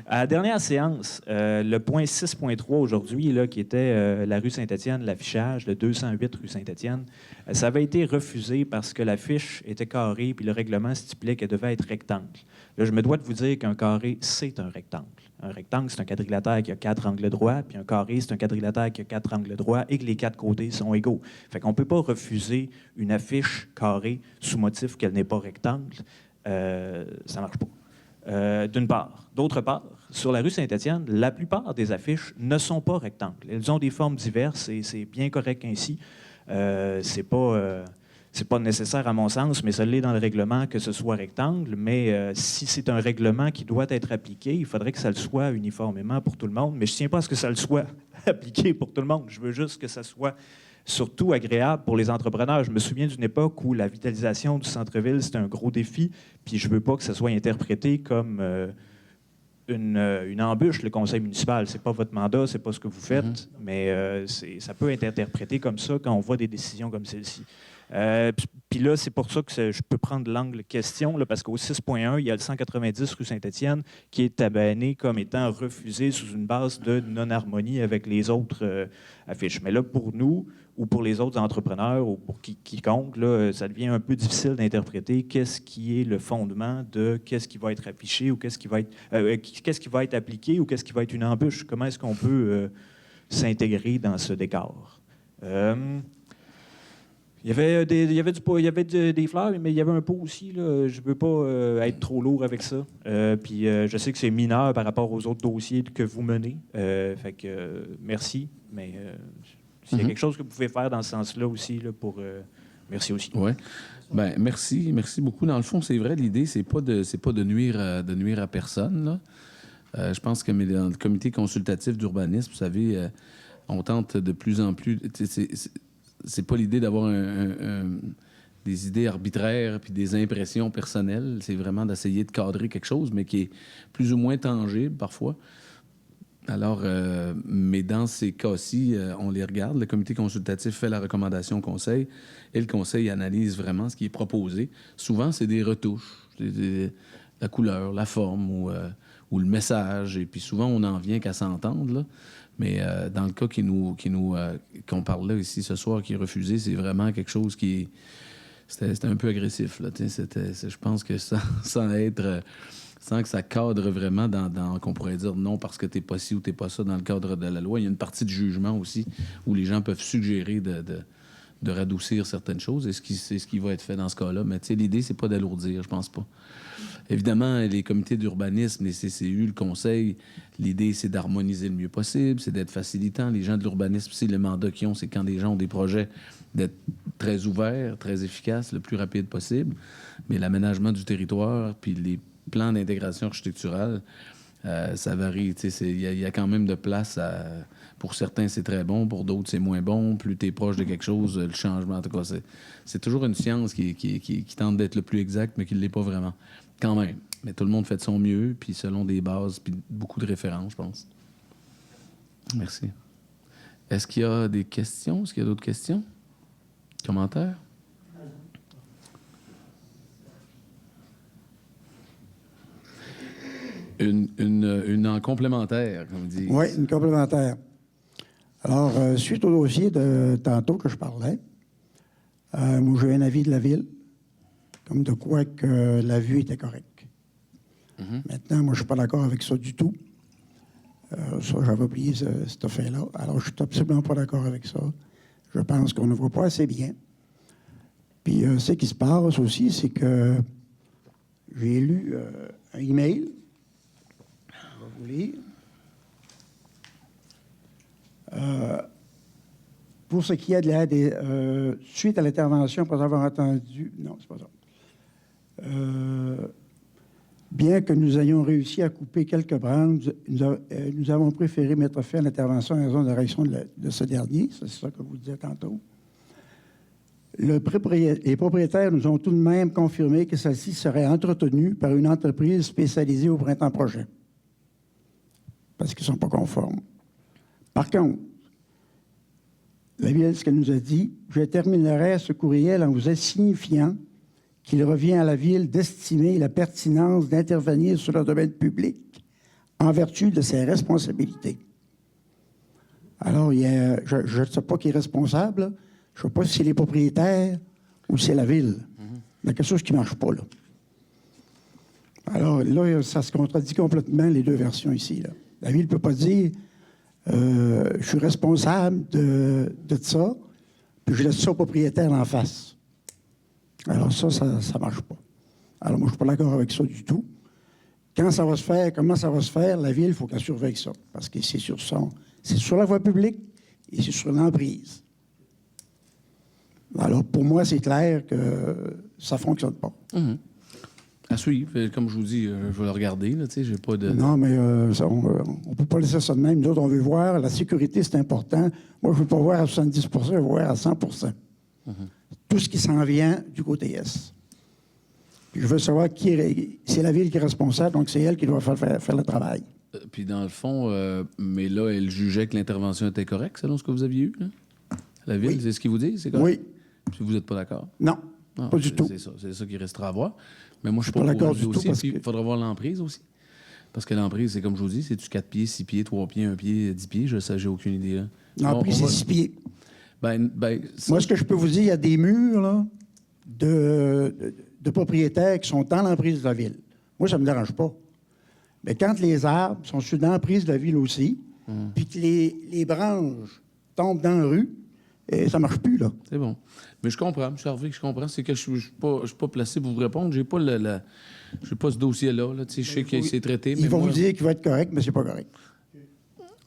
à la dernière séance, le point 6.3 aujourd'hui, là, qui était la rue Saint-Étienne, l'affichage, le 208 rue Saint-Étienne, ça avait été refusé parce que l'affiche était carrée puis le règlement stipulait qu'elle devait être rectangle. Là, je me dois de vous dire qu'un carré, c'est un rectangle. Un rectangle, c'est un quadrilatère qui a 4 angles droits, puis un carré, c'est un quadrilatère qui a 4 angles droits et que les 4 côtés sont égaux. Fait qu'on ne peut pas refuser une affiche carrée sous motif qu'elle n'est pas rectangle. Ça ne marche pas. D'une part. D'autre part, sur la rue Saint-Étienne, la plupart des affiches ne sont pas rectangles. Elles ont des formes diverses et c'est bien correct ainsi. C'est pas nécessaire à mon sens, mais ça l'est dans le règlement que ce soit rectangle. Mais si c'est un règlement qui doit être appliqué, il faudrait que ça le soit uniformément pour tout le monde. Mais je ne tiens pas à ce que ça le soit appliqué pour tout le monde. Je veux juste que ça soit surtout agréable pour les entrepreneurs. Je me souviens d'une époque où la vitalisation du centre-ville, c'était un gros défi, puis je ne veux pas que ça soit interprété comme une embûche, le conseil municipal. Ce n'est pas votre mandat, ce n'est pas ce que vous faites, mais ça peut être interprété comme ça quand on voit des décisions comme celle-ci. Puis là, c'est pour ça que je peux prendre l'angle question, là, parce qu'au 6.1, il y a le 190 rue Saint-Étienne qui est tabané comme étant refusé sous une base de non-harmonie avec les autres affiches. Mais là, pour nous, ou pour les autres entrepreneurs, ou pour quiconque, là, ça devient un peu difficile d'interpréter qu'est-ce qui est le fondement de qu'est-ce qui va être affiché ou qu'est-ce qui va être appliqué ou qu'est-ce qui va être une embûche. Comment est-ce qu'on peut s'intégrer dans ce décor? Il y avait des fleurs, mais il y avait un pot aussi. Là. Je ne veux pas être trop lourd avec ça. Puis je sais que c'est mineur par rapport aux autres dossiers que vous menez. Fait que merci. Mais s'il y a quelque chose que vous pouvez faire dans ce sens-là aussi, là, merci aussi. Oui. Bien, merci. Merci beaucoup. Dans le fond, c'est vrai, l'idée, c'est pas de nuire à personne, là. Je pense que dans le comité consultatif d'urbanisme, vous savez, on tente de plus en plus... C'est pas l'idée d'avoir des idées arbitraires puis des impressions personnelles. C'est vraiment d'essayer de cadrer quelque chose, mais qui est plus ou moins tangible parfois. Alors, mais dans ces cas-ci, on les regarde. Le comité consultatif fait la recommandation au conseil et le conseil analyse vraiment ce qui est proposé. Souvent, c'est des retouches, la couleur, la forme ou le message. Et puis souvent, on n'en vient qu'à s'entendre, là. Mais dans le cas qu'on parle là ici ce soir, qui est refusé, c'est vraiment quelque chose qui... C'était un peu agressif, là. Je pense que sans que ça cadre vraiment dans qu'on pourrait dire non parce que t'es pas ci ou t'es pas ça dans le cadre de la loi. Il y a une partie de jugement aussi où les gens peuvent suggérer de radoucir certaines choses et c'est ce qui va être fait dans ce cas-là. Mais l'idée, c'est pas d'alourdir, je pense pas. Évidemment, les comités d'urbanisme, les CCU, le conseil, l'idée, c'est d'harmoniser le mieux possible, c'est d'être facilitant. Les gens de l'urbanisme, c'est le mandat qu'ils ont, c'est quand les gens ont des projets, d'être très ouverts, très efficaces, le plus rapide possible. Mais l'aménagement du territoire, puis les plans d'intégration architecturale, ça varie. Il y a quand même de place pour certains, c'est très bon. Pour d'autres, c'est moins bon. Plus tu es proche de quelque chose, le changement, en tout cas, c'est toujours une science qui tente d'être le plus exact, mais qui ne l'est pas vraiment. Quand même. Mais tout le monde fait de son mieux, puis selon des bases, puis beaucoup de références, je pense. Merci. Est-ce qu'il y a des questions? Est-ce qu'il y a d'autres questions? Commentaires? Une en complémentaire, comme dit. Oui, une complémentaire. Alors, suite au dossier de tantôt que je parlais, moi, j'ai un avis de la Ville, comme de quoi que la vue était correcte. Maintenant, moi, je ne suis pas d'accord avec ça du tout. Ça, j'avais oublié cette fait-là. Alors, je ne suis absolument pas d'accord avec ça. Je pense qu'on ne voit pas assez bien. Puis, ce qui se passe aussi, c'est que j'ai lu un email. Je vais vous lire. Pour ce qui est de l'aide, suite à l'intervention, après avoir entendu... Non, c'est pas ça. Bien que nous ayons réussi à couper quelques branches, nous avons préféré mettre fin à l'intervention en raison de la réaction de ce dernier. C'est ça que vous disiez tantôt. Les propriétaires nous ont tout de même confirmé que celle-ci serait entretenue par une entreprise spécialisée au printemps prochain. Parce qu'ils ne sont pas conformes. Par contre, la Ville, ce qu'elle nous a dit, je terminerai ce courriel en vous signifiant qu'il revient à la Ville d'estimer la pertinence d'intervenir sur le domaine public en vertu de ses responsabilités. Alors, je ne sais pas qui est responsable. Je ne sais pas si c'est les propriétaires ou c'est la Ville. Il y a quelque chose qui ne marche pas, là. Alors, là, ça se contredit complètement, les deux versions ici, là. La Ville ne peut pas dire je suis responsable de ça, puis je laisse ça au propriétaire en face. Alors ça ne marche pas. Alors moi, je ne suis pas d'accord avec ça du tout. Quand ça va se faire, comment ça va se faire, la Ville, il faut qu'elle surveille ça. Parce que c'est sur la voie publique et c'est sur l'emprise. Alors pour moi, c'est clair que ça ne fonctionne pas. À suivre. Comme je vous dis, je vais le regarder. Là, j'ai pas de... Non, mais on ne peut pas laisser ça de même. Nous autres, on veut voir. La sécurité, c'est important. Moi, je ne veux pas voir à 70 je veux voir à 100 Tout ce qui s'en vient du côté Est. Puis je veux savoir c'est la Ville qui est responsable, donc c'est elle qui doit faire le travail. Puis dans le fond, mais là, elle jugeait que l'intervention était correcte, selon ce que vous aviez eu, là? La Ville, c'est ce qu'ils vous dit? C'est correct? Oui. Puis vous n'êtes pas d'accord? Non, pas du tout. C'est ça qui restera à voir. Mais moi, je suis pas d'accord du tout. Aussi, puis il faudra voir l'emprise aussi. Parce que l'emprise, c'est comme je vous dis, c'est-tu 4 pieds, 6 pieds, 3 pieds, 1 pied, 10 pieds? Je sais, j'ai aucune idée. Là. L'emprise, c'est 6 pieds. Ça... Moi, ce que je peux vous dire, il y a des murs là, de propriétaires qui sont dans l'emprise de la Ville. Moi, ça ne me dérange pas. Mais quand les arbres sont sur l'emprise de la Ville aussi, puis que les branches tombent dans la rue, Et ça ne marche plus, là. C'est bon. Mais je comprends, M. Harvey, je comprends. C'est que je ne suis pas placé pour vous répondre. Je n'ai pas, j'ai pas ce dossier-là. Là. Je sais qu'il s'est traité. Ils vont vous dire qu'il va être correct, mais c'est pas correct.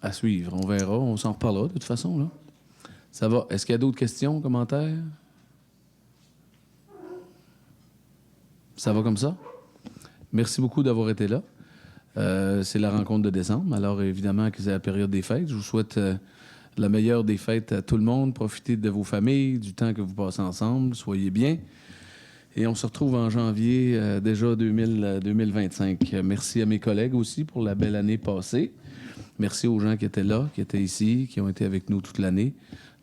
À suivre. On verra. On s'en reparlera de toute façon. Là. Ça va. Est-ce qu'il y a d'autres questions, commentaires? Ça va comme ça? Merci beaucoup d'avoir été là. C'est la rencontre de décembre. Alors, évidemment, que c'est la période des fêtes. Je vous souhaite la meilleure des fêtes à tout le monde. Profitez de vos familles, du temps que vous passez ensemble. Soyez bien. Et on se retrouve en janvier, déjà 2025. Merci à mes collègues aussi pour la belle année passée. Merci aux gens qui étaient là, qui étaient ici, qui ont été avec nous toute l'année.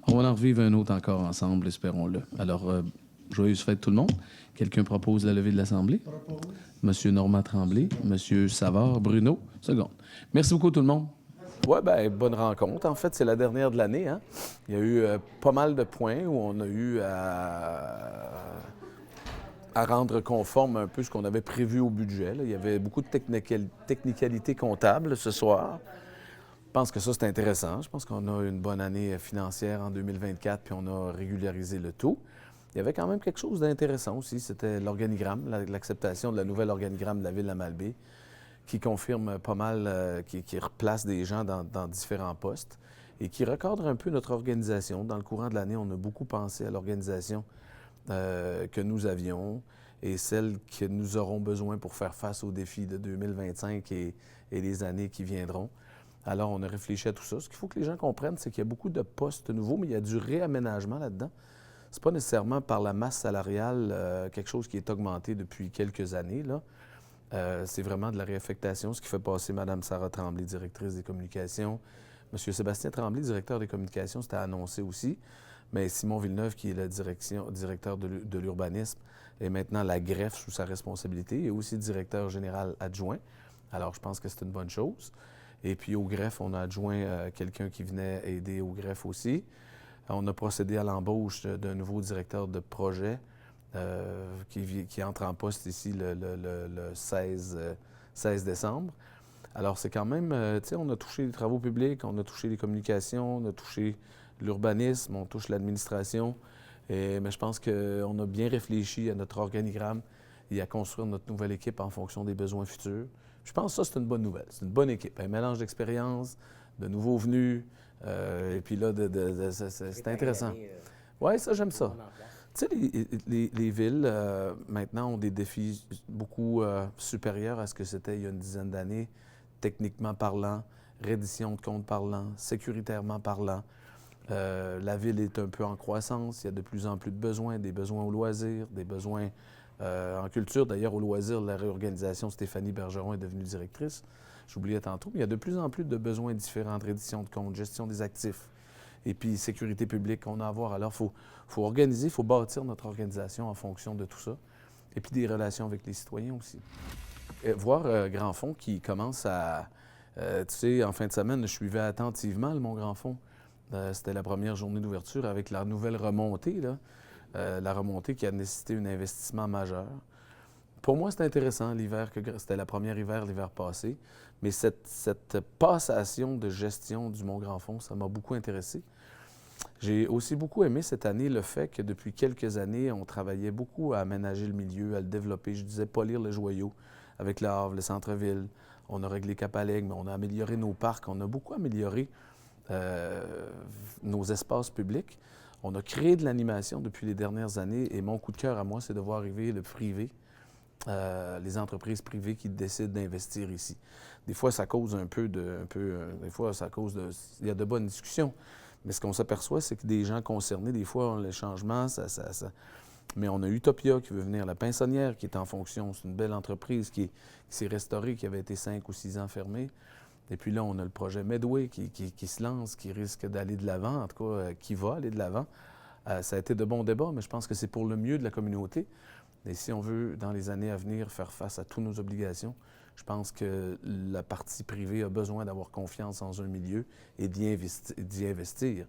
On va en revivre un autre encore ensemble, espérons-le. Alors, joyeuse fête tout le monde. Quelqu'un propose la levée de l'Assemblée? Monsieur Normand Tremblay, Monsieur Savard, Bruno, seconde. Merci beaucoup tout le monde. Oui, bien, bonne rencontre. En fait, c'est la dernière de l'année. Hein? Il y a eu pas mal de points où on a eu à rendre conforme un peu ce qu'on avait prévu au budget. Là. Il y avait beaucoup de technicalités comptables ce soir. Je pense que ça, c'est intéressant. Je pense qu'on a une bonne année financière en 2024, puis on a régularisé le tout. Il y avait quand même quelque chose d'intéressant aussi, c'était l'organigramme, l'acceptation de la nouvelle organigramme de la ville de la Malbaie, qui confirme pas mal, qui replace des gens dans différents postes et qui recadre un peu notre organisation. Dans le courant de l'année, on a beaucoup pensé à l'organisation que nous avions et celle que nous aurons besoin pour faire face aux défis de 2025 et les années qui viendront. Alors, on a réfléchi à tout ça. Ce qu'il faut que les gens comprennent, c'est qu'il y a beaucoup de postes nouveaux, mais il y a du réaménagement là-dedans. Ce n'est pas nécessairement par la masse salariale quelque chose qui est augmenté depuis quelques années, là. C'est vraiment de la réaffectation, ce qui fait passer Mme Sarah Tremblay, directrice des communications. M. Sébastien Tremblay, directeur des communications, c'était annoncé aussi. Mais Simon Villeneuve, qui est le directeur de l'urbanisme, est maintenant la greffe sous sa responsabilité et aussi directeur général adjoint. Alors, je pense que c'est une bonne chose. Et puis, au greffe, on a adjoint quelqu'un qui venait aider au greffe aussi. On a procédé à l'embauche d'un nouveau directeur de projet qui entre en poste ici le 16 décembre. Alors, c'est quand même, tu sais, on a touché les travaux publics, on a touché les communications, on a touché l'urbanisme, on touche l'administration. Mais je pense qu'on a bien réfléchi à notre organigramme et à construire notre nouvelle équipe en fonction des besoins futurs. Je pense que ça, c'est une bonne nouvelle. C'est une bonne équipe. Un mélange d'expérience, de nouveaux venus. Et puis là, c'est intéressant. Oui, ça, j'aime ça. Tu sais, les villes, maintenant, ont des défis beaucoup supérieurs à ce que c'était il y a une dizaine d'années, techniquement parlant, reddition de comptes parlant, sécuritairement parlant. La ville est un peu en croissance. Il y a de plus en plus de besoins, des besoins au loisir, des besoins en culture. D'ailleurs, au loisir, la réorganisation, Stéphanie Bergeron est devenue directrice. J'oubliais tantôt, mais il y a de plus en plus de besoins différents, reddition de comptes, gestion des actifs, et puis sécurité publique qu'on a à voir. Alors, il faut organiser, il faut bâtir notre organisation en fonction de tout ça, et puis des relations avec les citoyens aussi. Voir Grand Fond qui commence à... tu sais, en fin de semaine, je suivais attentivement le Mont Grand Fond. C'était la première journée d'ouverture avec la nouvelle remontée, là. La remontée qui a nécessité un investissement majeur. Pour moi, c'est intéressant, l'hiver, c'était la première hiver l'hiver passé, mais cette passation de gestion du Mont-Grand-Fond, ça m'a beaucoup intéressé. J'ai aussi beaucoup aimé cette année le fait que depuis quelques années, on travaillait beaucoup à aménager le milieu, à le développer. Je disais polir le joyau avec le Havre, le centre-ville. On a réglé Cap-Alègue, mais on a amélioré nos parcs. On a beaucoup amélioré nos espaces publics. On a créé de l'animation depuis les dernières années et mon coup de cœur à moi, c'est de voir arriver le privé, les entreprises privées qui décident d'investir ici. Des fois, ça cause des fois, ça cause il y a de bonnes discussions, mais ce qu'on s'aperçoit, c'est que des gens concernés, des fois, les changements, mais on a Utopia qui veut venir, la Pinsonnière qui est en fonction, c'est une belle entreprise qui s'est restaurée, qui avait été 5 ou 6 ans fermée. Et puis là, on a le projet Medway qui se lance, qui risque d'aller de l'avant, en tout cas, qui va aller de l'avant. Ça a été de bons débats, mais je pense que c'est pour le mieux de la communauté. Et si on veut, dans les années à venir, faire face à toutes nos obligations, je pense que la partie privée a besoin d'avoir confiance dans un milieu et d'y investir.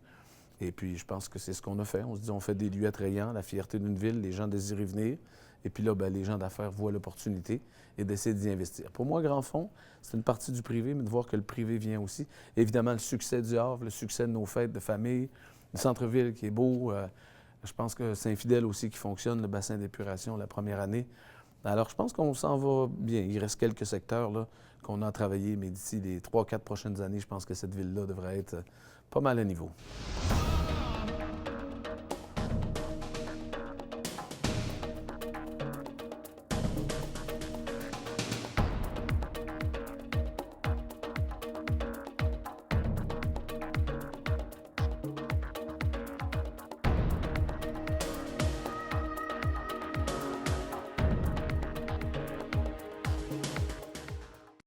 Et puis, je pense que c'est ce qu'on a fait. On se dit, on fait des lieux attrayants, la fierté d'une ville, les gens désirent y venir. Et puis là, bien, les gens d'affaires voient l'opportunité et décident d'y investir. Pour moi, Grand Fond, c'est une partie du privé, mais de voir que le privé vient aussi. Évidemment, le succès du Havre, le succès de nos fêtes de famille, Le centre-ville qui est beau. Je pense que Saint-Fidèle aussi qui fonctionne, le bassin d'épuration la première année. Alors, je pense qu'on s'en va bien. Il reste quelques secteurs là, qu'on a travaillé, mais d'ici les 3-4 prochaines années, je pense que cette ville-là devrait être pas mal à niveau.